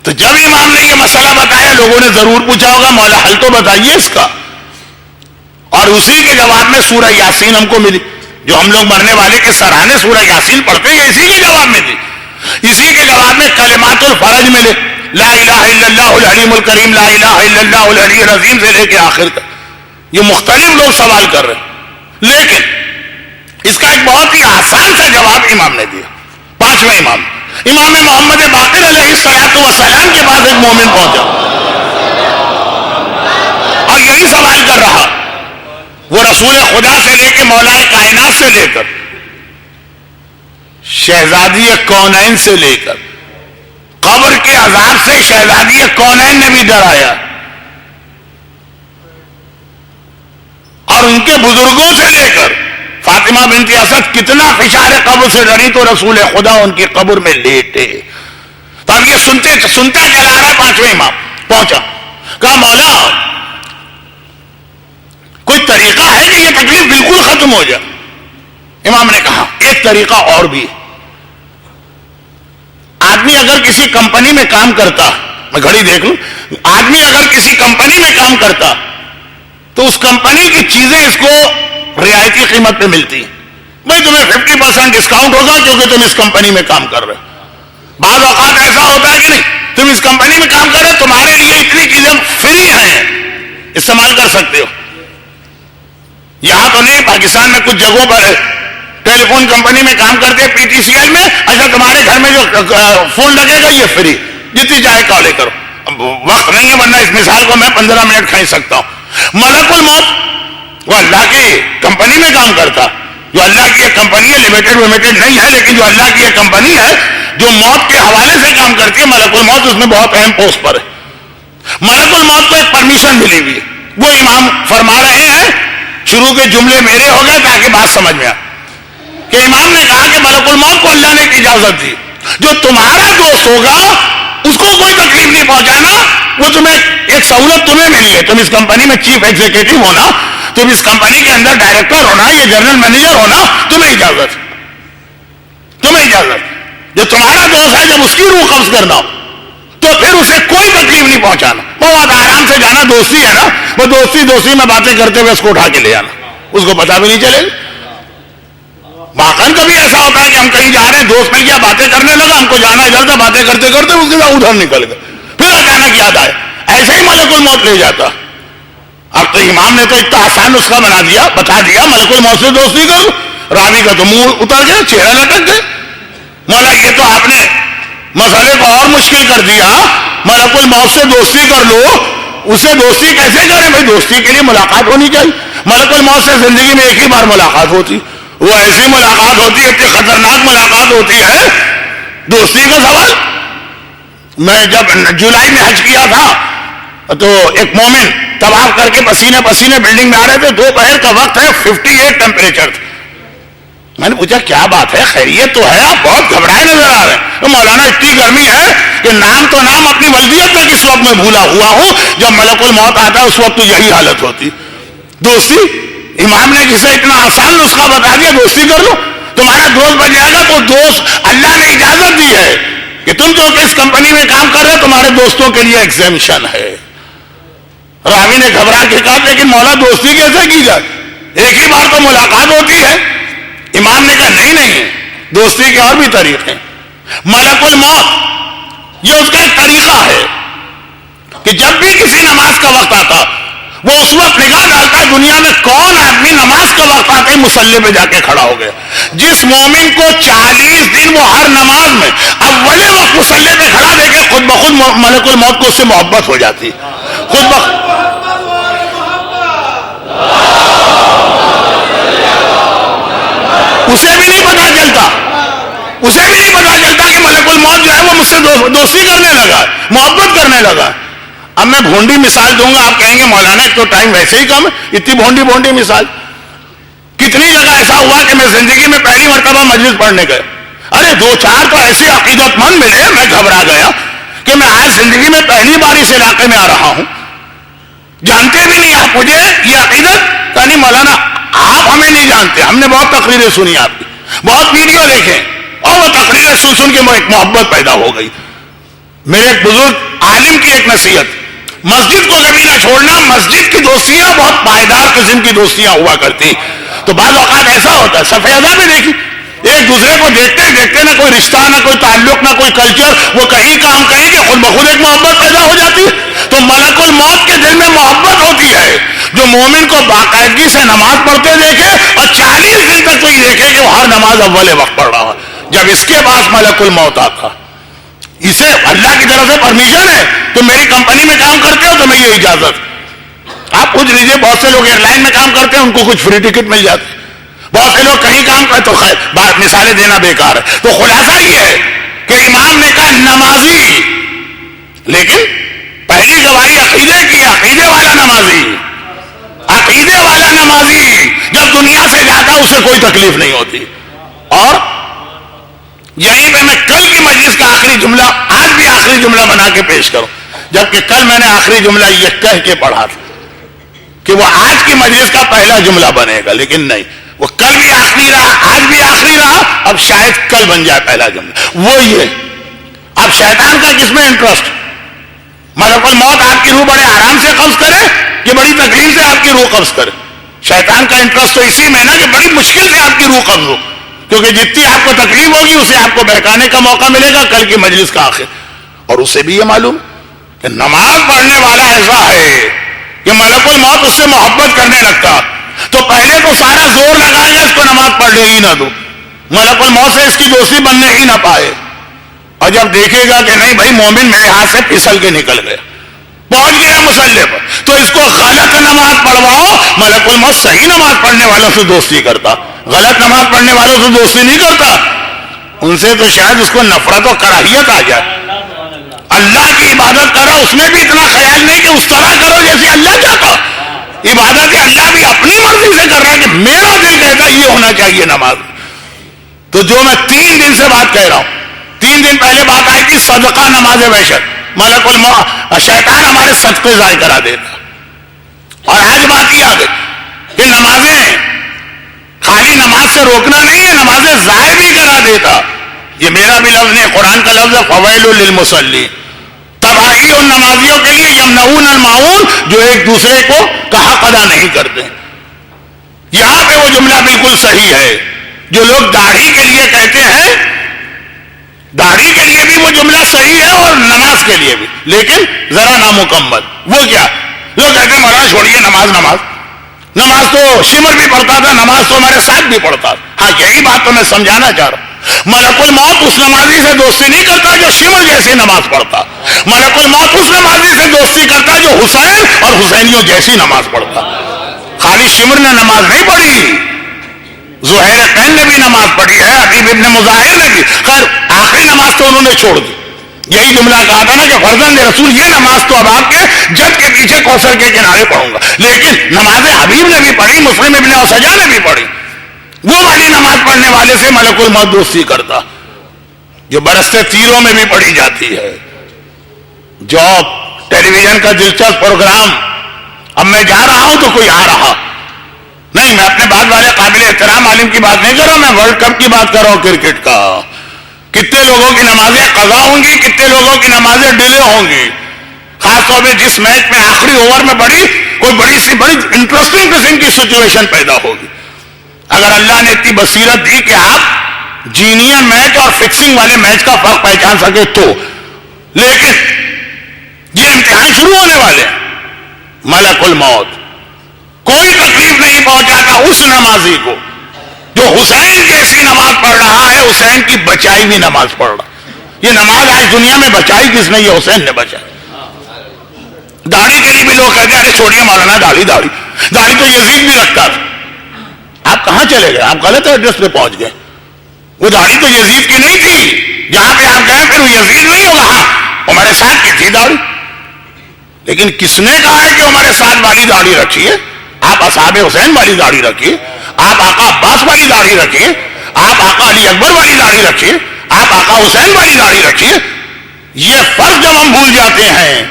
تو جب امام نے یہ مسئلہ بتایا لوگوں نے ضرور پوچھا ہوگا مولا حل تو بتائیے اس کا. اور اسی کے جواب میں سورہ یاسین ہم کو ملی, جو ہم لوگ مرنے والے کے سرانے سورہ یاسین پڑھتے ہیں اسی کے جواب میں دی. اسی کے جواب میں کلمات الفرج ملے, لا الہ الا اللہ العلیم الکریم, لا الہ الا اللہ العلی العظیم سے لے کے آخر تک. یہ مختلف لوگ سوال کر رہے ہیں, لیکن اس کا ایک بہت ہی آسان سا جواب امام نے دیا. پانچویں امام محمد باقر علیہ الصلوۃ والسلام کے پاس ایک مومن پہنچا اور یہی سوال کر رہا. وہ رسول خدا سے لے کے مولا کائنات سے لے کر شہزادی کونین سے لے کر قبر کے عذاب سے شہزادی کونین نے بھی ڈرایا, اور ان کے بزرگوں سے لے کر فاطمہ بنت اسد کتنا فشار قبر سے ڈری تو رسول خدا ان کی قبر میں لیٹے. تو اب یہ سنتا چلا رہا ہے. پانچویں امام پہنچا, کہا مولا کوئی طریقہ ہے کہ یہ تکلیف بالکل ختم ہو جائے؟ امام نے کہا ایک طریقہ اور بھی. آدمی اگر کسی کمپنی میں کام کرتا, میں گھڑی دیکھ لوں, آدمی اگر کسی کمپنی میں کام کرتا تو اس کمپنی کی چیزیں اس کو رعایتی قیمت پہ ملتی. بھائی تمہیں 50% ڈسکاؤنٹ ہوگا کیونکہ تم اس کمپنی میں کام کر رہے. بعض اوقات ایسا ہوتا ہے کہ نہیں, تم اس کمپنی میں کام کر رہے تمہارے لیے اتنی چیزیں فری ہیں, استعمال کر سکتے ہو. یہاں تو نہیں, پاکستان میں کچھ جگہوں پر ٹیلی فون کمپنی میں کام کرتے پی ٹی سی ایل میں, اچھا تمہارے گھر میں جو فون لگے گا یہ فری, جتنی چاہے کالیں کرو. وقت نہیں ہے ورنہ اس مثال کو میں 15 منٹ کھینچ سکتا ہوں. ملک الموت وہ اللہ کی کمپنی میں کام کرتا, جو اللہ کی ایک کمپنی ہے, لمیٹڈ نہیں ہے, لیکن جو اللہ کی ایک کمپنی ہے جو موت کے حوالے سے کام کرتی ہے, ملک الموت اس میں بہت اہم پوسٹ پر ہے. ملک الموت کو ایک پرمیشن ملی ہوئی ہے. وہ امام فرما رہے ہیں, شروع کے جملے میرے ہو گئے تاکہ بات سمجھ میں آئے, کہ امام نے کہا کہ ملک الموت کو اللہ نے ایک اجازت دی, جو تمہارا دوست ہوگا اس کو کوئی تکلیف نہیں پہنچانا. وہ تمہیں ایک سہولت تمہیں ملی ہے, تم اس کمپنی میں چیف ایگزیکٹو ہونا, تم اس کمپنی کے اندر ڈائریکٹر ہونا, یہ جنرل مینیجر ہونا, تمہیں اجازت. جو تمہارا دوست ہے جب اس کی روح قبض کرنا ہو تو پھر اسے کوئی تکلیف نہیں پہنچانا, بہت آرام سے جانا. دوستی ہے نا, وہ دوستی میں باتیں کرتے ہوئے اس کو اٹھا کے لے آنا, اس کو پتا بھی نہیں چلے گا. باقاعدہ کبھی ایسا ہوتا ہے کہ ہم کہیں جا رہے ہیں, دوست مل گیا, باتیں کرنے لگا, ہم کو جانا ادھر تھا, باتیں کرتے کرتے اس کے ساتھ ادھر نکل گئے, پھر اچانک یاد آئے. ایسے ہی ملک الموت لے جاتا. اب تو امام نے تو اتنا آسان نسخہ بتا دیا, ملک الموت سے دوستی کرو. راوی کا تو منہ اتر گیا, چہرہ لٹک گئے. مولا یہ تو آپ نے مسئلے کو اور مشکل کر دیا. ملک الموت سے دوستی کر لو, اسے دوستی کیسے کریں بھائی؟ دوستی کے لیے ملاقات ہونی چاہیے. ملک الموت سے زندگی میں ایک ہی بار ملاقات ہوتی, وہ ایسی ملاقات ہوتی ہے, اتنی خطرناک ملاقات ہوتی ہے. دوستی کا سوال, میں جب جولائی میں حج کیا تھا تو ایک مومن طواف کر کے پسینے بلڈنگ میں آ رہے تھے, دوپہر کا وقت ہے, 58 ٹیمپریچر تھا. میں نے پوچھا کیا بات ہے, خیریت تو ہے, آپ بہت گھبرائے نظر آ رہے ہیں. تو مولانا اتنی گرمی ہے کہ نام اپنی ولدیت میں کس وقت میں بھولا ہوا ہوں, جب ملک الموت آتا ہے اس وقت تو یہی حالت ہوتی. دوستی, امام نے جسے اتنا آسان نسخہ بتا دیا, دوستی کر لو, تمہارا دوست بن جائے گا. تو دوست اللہ نے اجازت دی ہے کہ تم جو اس کمپنی میں کام کر رہے تمہارے دوستوں کے لیے ایگزیمشن ہے. راوی نے گھبرا کے کہا لیکن مولا دوستی کیسے کی جائے, ایک ہی بار تو ملاقات ہوتی ہے. امام نے کہا نہیں, دوستی کے اور بھی طریقے. ملک الموت یہ اس کا ایک طریقہ ہے کہ جب بھی کسی نماز کا وقت آتا وہ اس وقت نگاہ ڈالتا ہے دنیا میں کون آدمی نماز کا وقت آتے مصلی پہ جا کے کھڑا ہو گیا. جس مومن کو 40 دن وہ ہر نماز میں اول وقت مصلی پہ کھڑا دیکھے, خود بخود ملک الموت کو اس سے محبت ہو جاتی. خود بخود اسے بھی نہیں پتا چلتا کہ ملک الموت جو ہے وہ مجھ سے دوستی کرنے لگا, محبت کرنے لگا. اب میں بھونڈی مثال دوں گا, آپ کہیں گے مولانا ایک تو ٹائم ویسے ہی کم ہے, اتنی بھونڈی مثال. کتنی جگہ ایسا ہوا کہ میں زندگی میں پہلی مرتبہ مجلس پڑھنے گئے, ارے 2-4 تو ایسے عقیدت مند ملے, میں گھبرا گیا کہ میں آج زندگی میں پہلی بار اس علاقے میں آ رہا ہوں, جانتے بھی نہیں آپ مجھے, یہ عقیدت یعنی مولانا آپ ہمیں نہیں جانتے, ہم نے بہت تقریریں سنی آپ کی, بہت ویڈیو دیکھے, اور وہ تقریریں سن سن کے ایک محبت پیدا ہو گئی. میرے ایک بزرگ عالم کی ایک نصیحت، مسجد کو کبھی نہ چھوڑنا. مسجد کی دوستیاں بہت پائیدار قسم کی دوستیاں ہوا کرتی. تو بعض اوقات ایسا ہوتا ہے، صفحہ ازاں میں دیکھی، ایک دوسرے کو دیکھتے دیکھتے نہ کوئی رشتہ، نہ کوئی تعلق، نہ کوئی کلچر، وہ کہیں کام کریں کہ خود بخود ایک محبت پیدا ہو جاتی ہے. تو ملک الموت کے دل میں محبت ہوتی ہے جو مومن کو باقاعدگی سے نماز پڑھتے دیکھے اور 40 دن تک تو یہ دیکھے کہ وہ ہر نماز اول وقت پڑھ رہا. جب اس کے پاس ملک الموت آتا، اسے اللہ کی طرف سے پرمیشن ہے، تو میری کمپنی میں کام کرتے ہو تو میں یہ اجازت. آپ پوچھ لیجیے، بہت سے لوگ ایئر لائن میں کام کرتے ہیں، ان کو کچھ فری ٹکٹ مل جاتی. بہت سے لوگ کہیں کام کرتے، تو خیر بات مثالیں دینا بیکار ہے. تو خلاصہ یہ ہے کہ امام نے کہا نمازی، لیکن پہلی گواہی عقیدے کی، عقیدے والا نمازی، عقیدے والا نمازی جب دنیا سے جاتا اسے کوئی تکلیف نہیں ہوتی. اور یہیں پہ میں کل کی مجلس کا آخری جملہ آج بھی آخری جملہ بنا کے پیش کروں، جبکہ کل میں نے آخری جملہ یہ کہہ کے پڑھا تھا کہ وہ آج کی مجلس کا پہلا جملہ بنے گا، لیکن نہیں، وہ کل بھی آخری رہا، آج بھی آخری رہا، اب شاید کل بن جائے پہلا جملہ. وہ یہ، اب شیطان کا کس میں انٹرسٹ؟ ملک الموت آپ کی روح بڑے آرام سے قبض کرے کہ بڑی تکلیف سے آپ کی روح قبض کرے؟ شیطان کا انٹرسٹ تو اسی میں نا کہ بڑی مشکل سے آپ کی روح قبض ہو، کیونکہ جتنی آپ کو تکلیف ہوگی اسے آپ کو بہکانے کا موقع ملے گا کل کی مجلس کا آخر. اور اسے بھی یہ معلوم کہ نماز پڑھنے والا ایسا ہے کہ ملک الموت اس سے محبت کرنے لگتا. تو پہلے تو سارا زور لگائے گا اس کو نماز پڑھنے ہی نہ دو، ملک الموت سے اس کی دوستی بننے ہی نہ پائے. اور جب دیکھے گا کہ نہیں بھائی مومن میرے ہاتھ سے پھسل کے نکل گیا، پہنچ گیا مسلح پر، تو اس کو غلط نماز پڑھواؤ. ملک الموت صحیح نماز پڑھنے والوں سے دوستی کرتا، غلط نماز پڑھنے والوں سے دوستی نہیں کرتا. ان سے تو شاید اس کو نفرت و کراہیت آ جائے. اللہ کی عبادت کرو، اس میں بھی اتنا خیال نہیں کہ اس طرح کرو جیسے اللہ چاہتا. عبادت اللہ بھی اپنی مرضی سے کر رہا ہے کہ میرا دل کہتا یہ ہونا چاہیے نماز. تو جو میں 3 دن سے بات کہہ رہا ہوں، 3 دن پہلے بات آئی تھی صدقہ نماز وحشت، ملک الموت شیطان ہمارے صدقے ضائع کرا دیتا. اور آج بات یہ آ گئی کہ نمازیں خالی نماز سے روکنا نہیں ہے، نمازیں ضائع بھی کرا دیتا. یہ میرا بھی لفظ نہیں، قرآن کا لفظ ہے فویل للمصلی، تباہی ان نمازیوں کے لیے یمنعون الماعون جو ایک دوسرے کو کا حق ادا نہیں کرتے. یہاں پہ وہ جملہ بالکل صحیح ہے جو لوگ داڑھی کے لیے کہتے ہیں، داڑھی کے لیے بھی وہ جملہ صحیح ہے اور نماز کے لیے بھی، لیکن ذرا نامکمل. وہ کیا؟ لوگ کہتے ہیں مولانا چھوڑیے نماز تو شمر بھی پڑھتا تھا، نماز تو ہمارے ساتھ بھی پڑھتا تھا. ہاں یہی بات تو میں سمجھانا چاہ رہا ہوں. ملک الموت اس نمازی سے دوستی نہیں کرتا جو شمر جیسی نماز پڑھتا. ملک الموت اس نمازی سے دوستی کرتا جو حسین اور حسینیوں جیسی نماز پڑھتا. خالی شمر نے نماز نہیں پڑھی، زہیر قین نے بھی نماز پڑھی ہے، حبیب ابن مظاہر نے بھی. خیر آخری نماز تو انہوں نے چھوڑ دی. یہی جملہ کہا تھا نا کہ فرزند رسول یہ نماز تو اب آپ کے جد کے پیچھے کوثر کے کنارے پڑھوں گا. لیکن نمازیں حبیب نے بھی پڑھی، مسلم ابن اسجا نے بھی پڑھی. وہ والی نماز پڑھنے والے سے ملک الموت دوستی کرتا جو برستے تیروں میں بھی پڑھی جاتی ہے. جو ٹیلی ویژن کا دلچسپ پروگرام، اب میں جا رہا ہوں تو کوئی آ رہا نہیں، میں اپنے بعد والے قابل احترام عالم کی بات نہیں کر رہا ہوں، میں ورلڈ کپ کی بات کر رہا ہوں، کرکٹ کا. کتنے لوگوں کی نمازیں قضا ہوں گی، کتنے لوگوں کی نمازیں ڈیلے ہوں گی. خاص طور پہ جس میچ میں آخری اوور میں کوئی بڑی انٹرسٹنگ قسم کی سچویشن پیدا ہوگی. اگر اللہ نے اتنی بصیرت دی کہ آپ جینئر میچ اور فکسنگ والے میچ کا فرق پہچان سکے تو. لیکن یہ امتحان شروع ہونے والے ہیں. ملک الموت کوئی تکلیف نہیں پہنچاتا اس نمازی کو جو حسین جیسی نماز پڑھ رہا ہے، حسین کی بچائی ہوئی نماز پڑھ رہا. یہ نماز آج دنیا میں بچائی کس نے؟ یہ حسین نے بچائی. داڑھی کے لیے بھی لوگ کہتے ہیں ارے چھوڑیے مولانا داڑھی تو یزید بھی رکھتا تھا. آپ کہاں چلے گئے؟ آپ غلط ایڈریس پہ پہنچ گئے. وہ داڑھی تو یزید کی نہیں تھی، جہاں پہ آپ گئے پھر وہ یزید نہیں ہوگا. ہاں ہمارے ساتھ کی تھی داڑھی، لیکن کس نے کہا ہے کہ ہمارے ساتھ والی داڑھی رکھیے؟ آپ اصحاب حسین والی داڑھی رکھیے، آپ آقا عباس والی داڑھی رکھیے، آپ آقا علی اکبر والی داڑھی رکھیے، آپ آقا حسین والی داڑھی رکھیے. یہ فرض جب ہم بھول جاتے ہیں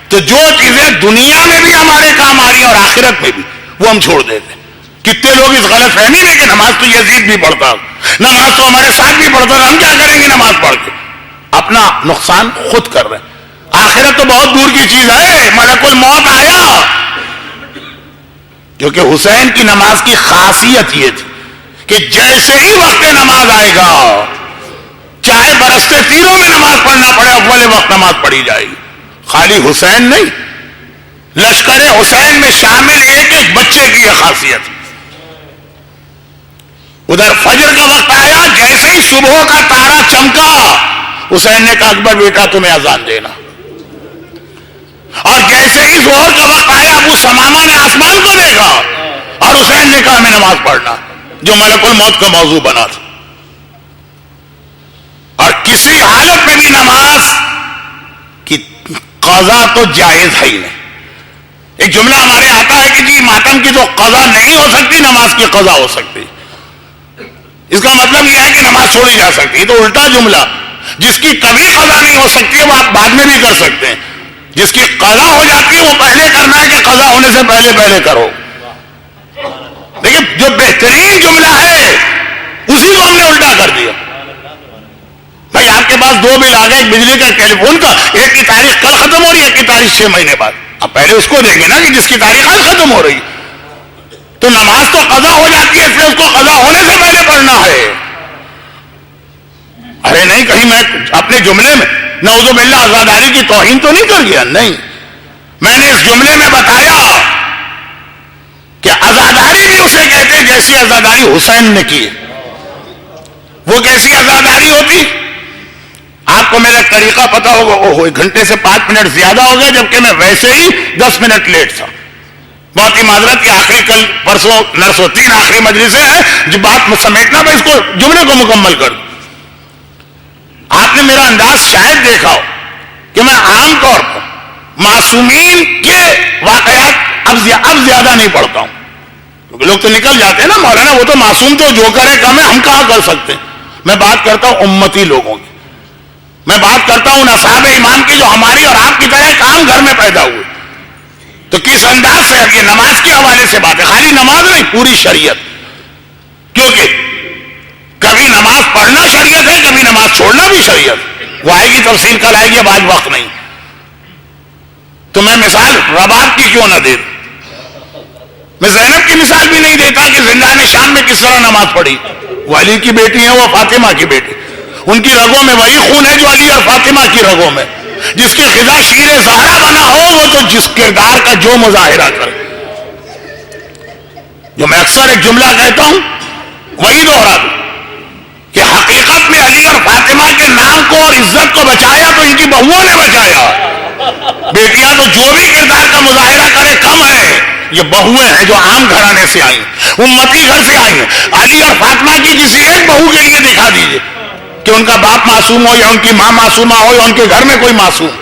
تو جو چیزیں دنیا میں بھی ہمارے کام آ رہی ہیں اور آخرت میں بھی وہ ہم چھوڑ دیتے ہیں. کتنے لوگ اس غلط فہمی میں کہ نماز تو یزید بھی پڑھتا، نماز تو ہمارے ساتھ بھی پڑھتا، ہم کیا کریں گے نماز پڑھ کے؟ اپنا نقصان خود کر رہے ہیں۔ آخرت تو بہت دور کی چیز ہے، ملک الموت آیا، کیونکہ حسین کی نماز کی خاصیت یہ تھی کہ جیسے ہی وقت نماز آئے گا، چاہے برستے تیروں میں نماز پڑھنا پڑے، اول وقت نماز پڑھی جائے گی۔ خالی حسین نہیں، لشکر حسین میں شامل ایک ایک بچے کی یہ خاصیت۔ ادھر فجر کا وقت آیا، جیسے ہی صبح کا تارا چمکا، حسین نے کہا اکبر بیٹا تمہیں اذان دینا، اور جیسے ہی ظہر کا وقت آیا، ابو سمامہ نے آسمان کو دیکھا اور حسین نے کہا میں نماز پڑھنا، جو ملک الموت کا موضوع بنا تھا۔ اور کسی حالت میں بھی نماز کی قضا تو جائز ہے ہی نہیں۔ ایک جملہ ہمارے آتا ہے کہ جی ماتم کی تو قضا نہیں ہو سکتی، نماز کی قضا ہو سکتی۔ اس کا مطلب یہ ہے کہ نماز چھوڑی جا سکتی، تو الٹا جملہ، جس کی کبھی قضا نہیں ہو سکتی ہے وہ آپ بعد میں بھی کر سکتے ہیں، جس کی قضا ہو جاتی ہے وہ پہلے کرنا ہے کہ قضا ہونے سے پہلے پہلے کرو۔ لیکن جو بہترین جملہ ہے اسی کو ہم نے الٹا کر دیا۔ بھائی آپ کے پاس دو بل آ گئے، ایک بجلی کا ایک ٹیلی فون کا، ایک کی تاریخ کل ختم ہو رہی ہے، ایک کی تاریخ 6 مہینے بعد، اب پہلے اس کو دیں گے نا کہ جس کی تاریخ آج ختم ہو رہی۔ تو نماز تو قضا ہو جاتی ہے، اس لیے اس کو قضا ہونے سے پہلے پڑھنا ہے۔ ارے نہیں، کہیں میں اپنے جملے میں نعوذ باللہ عزاداری کی توہین تو نہیں کر گیا؟ نہیں، میں نے اس جملے میں بتایا کہ عزاداری بھی اسے کہتے جیسی عزاداری حسین نے کی۔ وہ کیسی عزاداری ہوتی؟ آپ کو میرا طریقہ پتا ہوگا، اوہ ایک گھنٹے سے 5 منٹ زیادہ ہو گیا، جبکہ میں ویسے ہی 10 منٹ لیٹ تھا۔ بہت ہی معذرت کی، آخری کل پرسوں نرسوں 3 آخری مجلسیں ہیں، جو بات سمیٹنا، میں اس کو جملے کو مکمل کر دوں۔ آپ نے میرا انداز شاید دیکھا ہو کہ میں عام طور پر معصومین کے واقعات اب زیادہ نہیں پڑھتا ہوں، کیونکہ لوگ تو نکل جاتے ہیں نا، مولانا وہ تو معصوم تو جو کرے کم ہے، ہم کہاں کر سکتے ہیں۔ میں بات کرتا ہوں امتی لوگوں کی، میں بات کرتا ہوں اصحاب ایمان کی، جو ہماری اور آپ کی طرح کام گھر میں پیدا ہوئے۔ تو کس انداز سے یہ نماز کے حوالے سے بات ہے، خالی نماز نہیں، پوری شریعت، کیونکہ کبھی نماز پڑھنا شریعت ہے، کبھی نماز چھوڑنا بھی شریعت، وہ آئے گی تفصیل کل آئے گی، اب آج وقت نہیں۔ تو میں مثال رباب کی کیوں نہ دے دوں؟ میں زینب کی مثال بھی نہیں دیتا کہ زندان شام میں کس طرح نماز پڑھی۔ وہ علی کی بیٹی ہے، وہ فاطمہ کی بیٹی، ان کی رگوں میں وہی خون ہے جو علی اور فاطمہ کی رگوں میں۔ جس کی خدا شیر زہرا بنا ہو، وہ تو جس کردار کا جو مظاہرہ کرے۔ جو میں اکثر ایک جملہ کہتا ہوں وہی دوہرا دوں کہ حقیقت میں علی اور فاطمہ کے نام کو اور عزت کو بچایا تو ان کی بہوؤں نے بچایا۔ بیٹیاں تو جو بھی کردار کا مظاہرہ کرے کم ہے، یہ بہویں ہیں جو عام گھرانے سے آئی ہیں، امتی گھر سے آئی ہیں۔ علی اور فاطمہ کی کسی ایک بہو کے لیے دکھا دیجئے کہ ان کا باپ معصوم ہو یا ان کی ماں معصومہ ہو یا ان کے گھر میں کوئی معصوم۔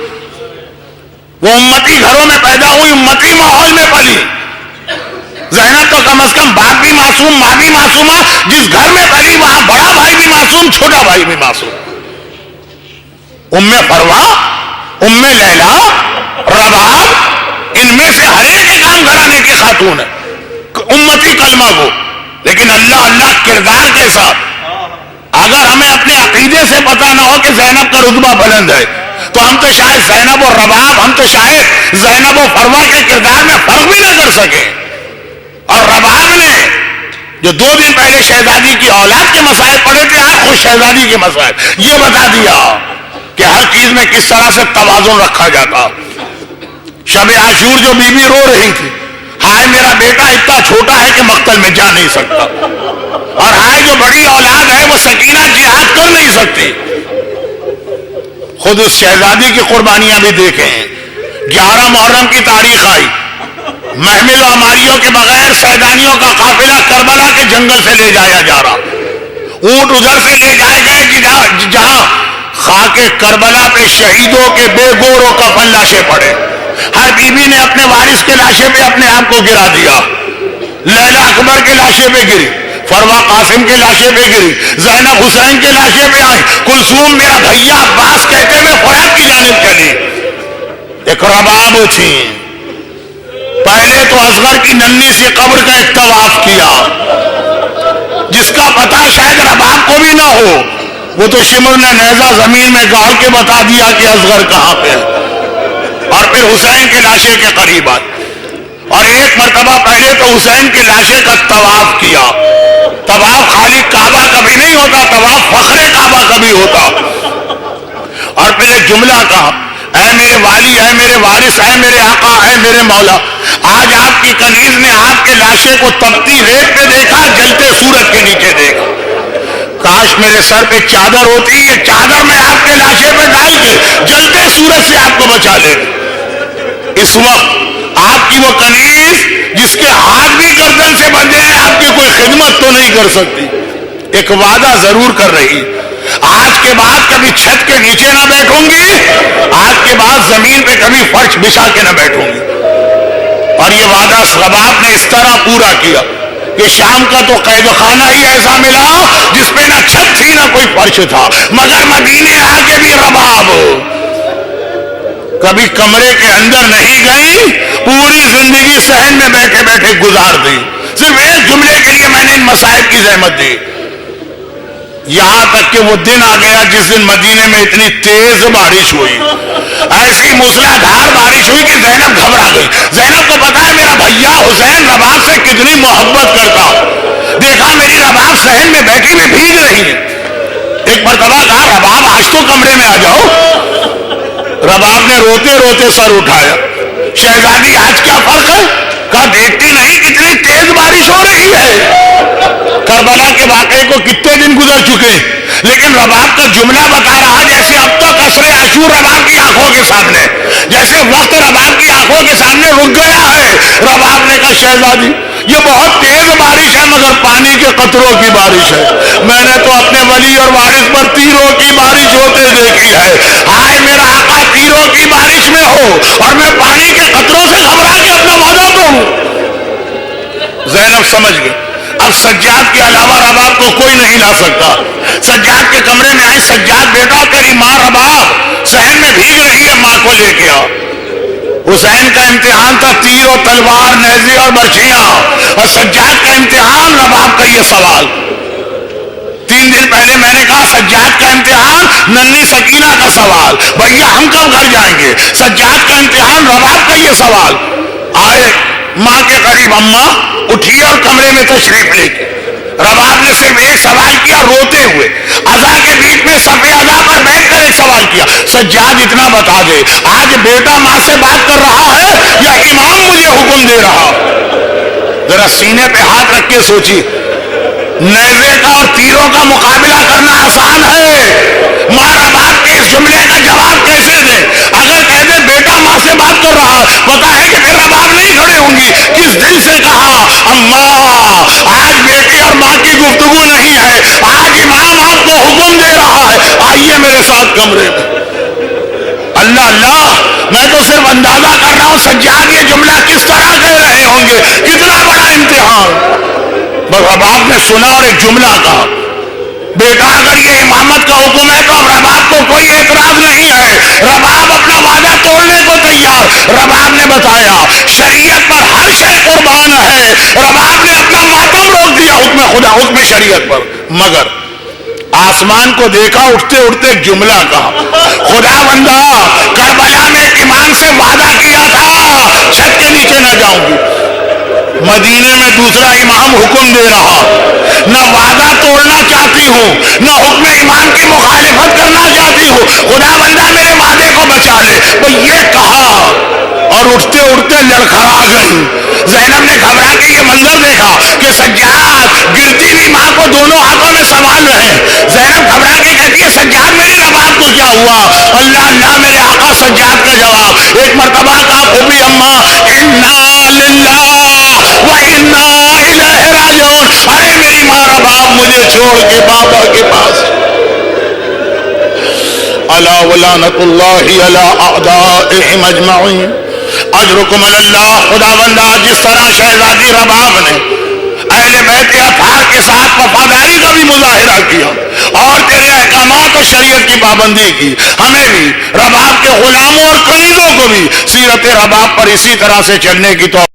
وہ امتی گھروں میں پیدا ہوئی، امتی ماحول میں پلی۔ زینب تو کم از کم باپ بھی معصوم، ماں بھی معصومہ، جس گھر میں پلی وہاں بڑا بھائی بھی معصوم، چھوٹا بھائی بھی معصوم۔ ام فروا، ام لیلا، رباب، ان میں سے ہر ایک عام گھرانے کی خاتون ہے، امتی کلمہ کو، لیکن اللہ اللہ کردار کے ساتھ۔ اگر ہمیں اپنے عقیدے سے پتا نہ ہو کہ زینب کا رتبہ بلند ہے، تو ہم تو شاید زینب و رباب، ہم تو شاید زینب و فروا کے کردار میں فرق بھی نہ کر سکیں۔ اور رباب نے جو 2 دن پہلے شہزادی کی اولاد کے مسائل پڑھے تھے، آج خود شہزادی کے مسائل، یہ بتا دیا کہ ہر چیز میں کس طرح سے توازن رکھا جاتا۔ شب عاشور جو بیوی رو رہی تھی، ہائے میرا بیٹا اتنا چھوٹا ہے کہ مقتل میں جا نہیں سکتا، اور ہائے جو بڑی اولاد ہے وہ سکینہ جہاد کر نہیں سکتی۔ خود اس شہزادی کی قربانیاں بھی دیکھیں۔ 11 محرم کی تاریخ آئی، محمل و عماریوں کے بغیر سیدانیوں کا قافلہ کربلا کے جنگل سے لے جایا جا رہا۔ اونٹ ادھر سے لے جائے گئے کہ جہاں خاک کربلا پہ شہیدوں کے بے گور و کفن لاشیں پڑے۔ ہر بیوی نے اپنے وارث کے لاشے پہ اپنے آپ کو گرا دیا۔ لیلا اکبر کے لاشے پہ گری، فروا قاسم کے لاشے پہ گری، زینب حسین کے لاشے پہ آئی، کلثوم میرا بھیا عباس کہتے ہوئے فرات کی جانب چلی۔ ایک رباب تھی، پہلے تو اصغر کی ننھی سی قبر کا ایک طواف کیا، جس کا پتہ شاید رباب کو بھی نہ ہو، وہ تو شمر نے نیزہ زمین میں گاڑ کے بتا دیا کہ اصغر کہاں پہ ہے، اور پھر حسین کے لاشے کے قریب آئے، اور ایک مرتبہ پہلے تو حسین کے لاشے کا طواف کیا۔ طواف خالی کعبہ کبھی نہیں ہوتا، طواف فخر کعبہ کبھی ہوتا، اور پھر ایک جملہ کہا، اے میرے والی، اے میرے وارث، اے میرے آقا، اے میرے مولا، آج آپ کی کنیز نے آپ کے لاشے کو تپتی ریت پہ دیکھا، جلتے سورج کے نیچے دیکھا، کاش میرے سر پہ چادر ہوتی، یہ چادر میں آپ کے لاشے پہ ڈال کے جلتے سورج سے آپ کو بچا لیتے۔ اس وقت آپ کی وہ کنیز جس کے ہاتھ بھی گردن سے بندھے ہیں، آپ کی کوئی خدمت تو نہیں کر سکتی، ایک وعدہ ضرور کر رہی، آج کے بعد کبھی چھت کے نیچے نہ بیٹھوں گی، آج کے بعد زمین پہ کبھی فرش بچھا کے نہ بیٹھوں گی۔ اور یہ وعدہ رباب نے اس طرح پورا کیا کہ شام کا تو قید خانہ ہی ایسا ملا جس پہ نہ چھت تھی نہ کوئی فرش تھا، مگر مدینے آ کے بھی رباب کبھی کمرے کے اندر نہیں گئی، پوری زندگی صحن میں بیٹھے بیٹھے گزار دی۔ صرف ایک جملے کے لیے میں نے ان مسائب کی زحمت دی، یہاں تک کہ وہ دن آ گیا جس دن مدینے میں اتنی تیز بارش ہوئی، ایسی موسلا دھار بارش ہوئی کہ زینب گھبرا گئی۔ زینب کو پتا ہے میرا بھیا حسین رباب سے کتنی محبت کرتا، دیکھا میری رباب صحن میں بیٹھی ہوئی بھیگ رہی ہے، ایک مرتبہ کہا رباب آج تو کمرے میں آ جاؤ۔ رباب نے روتے روتے سر اٹھایا، شہزادی آج کیا فرق ہے؟ کہا دیکھتی نہیں کتنی تیز بارش ہو رہی ہے۔ کربلا کے واقعے کو کتنے دن گزر چکے، لیکن رباب کا جملہ بتا رہا جیسے اب تک عصر عاشور رباب کی آنکھوں کے سامنے، جیسے وقت رباب کی آنکھوں کے سامنے رک گیا ہے۔ رباب نے کہا شہزادی یہ بہت تیز بارش ہے مگر پانی کے قطروں کی بارش ہے، میں نے تو اپنے ولی اور وارث پر تیروں کی بارش ہوتے دیکھی ہے، ہائے میرا آقا تیروں کی بارش میں ہو اور میں پانی کے قطروں سے گھبرا کے اپنا وعدہ توڑوں۔ زینب سمجھ گئی اب سجاد کے علاوہ رباب کو کوئی نہیں لا سکتا۔ سجاد کے کمرے میں آئی، سجاد بیٹا تیری ماں رباب صحن میں بھیگ رہی ہے، ماں کو لے کے آ۔ حسین کا امتحان تھا تیر و تلوار، نیزے اور برچھیاں، اور سجاد کا امتحان رباب کا یہ سوال۔ 3 دن پہلے میں نے کہا سجاد کا امتحان ننھی سکینہ کا سوال، بھیا ہم کب گھر جائیں گے؟ سجاد کا امتحان رباب کا یہ سوال۔ آئے ماں کے قریب، اماں اٹھیے اور کمرے میں تشریف لے کے۔ رباب نے صرف ایک سوال کیا روتے ہوئے، اذا کے بیچ میں صف اذا پر بیٹھ کر ایک سوال کیا، سجاد اتنا بتا دے آج بیٹا ماں سے بات کر رہا ہے یا امام مجھے حکم دے رہا؟ ذرا سینے پہ ہاتھ رکھ کے سوچی، نیزے کا اور تیروں کا مقابلہ کرنا آسان ہے، ماں رباب کے اس جملے کا جواب کیسے دے؟ اگر کہہ دے بیٹا ماں سے بات کر رہا، پتا ہے کہ پھر رباب نہیں کھڑے ہوں گی، کس دل سے کہا اماں آج بیٹی اور ماں کی گفتگو نہیں ہے، آج امام آپ کو حکم دے رہا ہے، آئیے میرے ساتھ کمرے میں۔ اللہ اللہ، میں تو صرف اندازہ کر رہا ہوں سجاد یہ جملہ کس طرح کہہ رہے ہوں گے، کتنا بڑا امتحان۔ رباب نے سنا اور ایک جملہ کہا، بیٹا اگر یہ امامت کا حکم ہے تو اب رباب کو کوئی اعتراض نہیں ہے، رباب اپنا وعدہ توڑنے کو تیار۔ رباب نے بتایا شریعت پر ہر شے قربان ہے، رباب نے اپنا ماتم روک دیا حکم خدا، حکم شریعت پر، مگر آسمان کو دیکھا اٹھتے اٹھتے ایک جملہ کہا، خدا بندہ کربلا میں ایک امام سے وعدہ کیا تھا چھت کے نیچے نہ جاؤں گی، مدینے میں دوسرا امام حکم دے رہا، نہ وعدہ توڑنا چاہتی ہوں نہ حکم امام کی مخالفت کرنا چاہتی ہوں، خدا بندہ میرے وعدے کو بچا لے۔ تو یہ کہا اور اٹھتے اٹھتے لڑکھڑا گئی۔ زینب نے گھبرا کے یہ منظر دیکھا کہ سجاد گرتی ہوئی ماں کو دونوں ہاتھوں میں سنبھال رہے ہیں۔ زینب گھبرا کے کہتی ہے سجاد میری رباب کو کیا ہوا؟ اللہ اللہ میرے آقا سجاد کا جواب ایک مرتبہ کہا پھوپھی اماں انا للہ و انا الیہ راجعون، ارے میری ماں رباب مجھے چھوڑ کے بابا کے پاس، الا ولعنۃ اللہ علی اعدائہم اجمعین، اجرکم اللہ۔ خدا بندہ جس طرح شہزادی رباب نے اہل بیت اطہار کے ساتھ وفاداری کا بھی مظاہرہ کیا اور تیرے احکامات اور شریعت کی پابندی کی، ہمیں بھی رباب کے غلاموں اور کنیزوں کو بھی سیرت رباب پر اسی طرح سے چلنے کی توفیق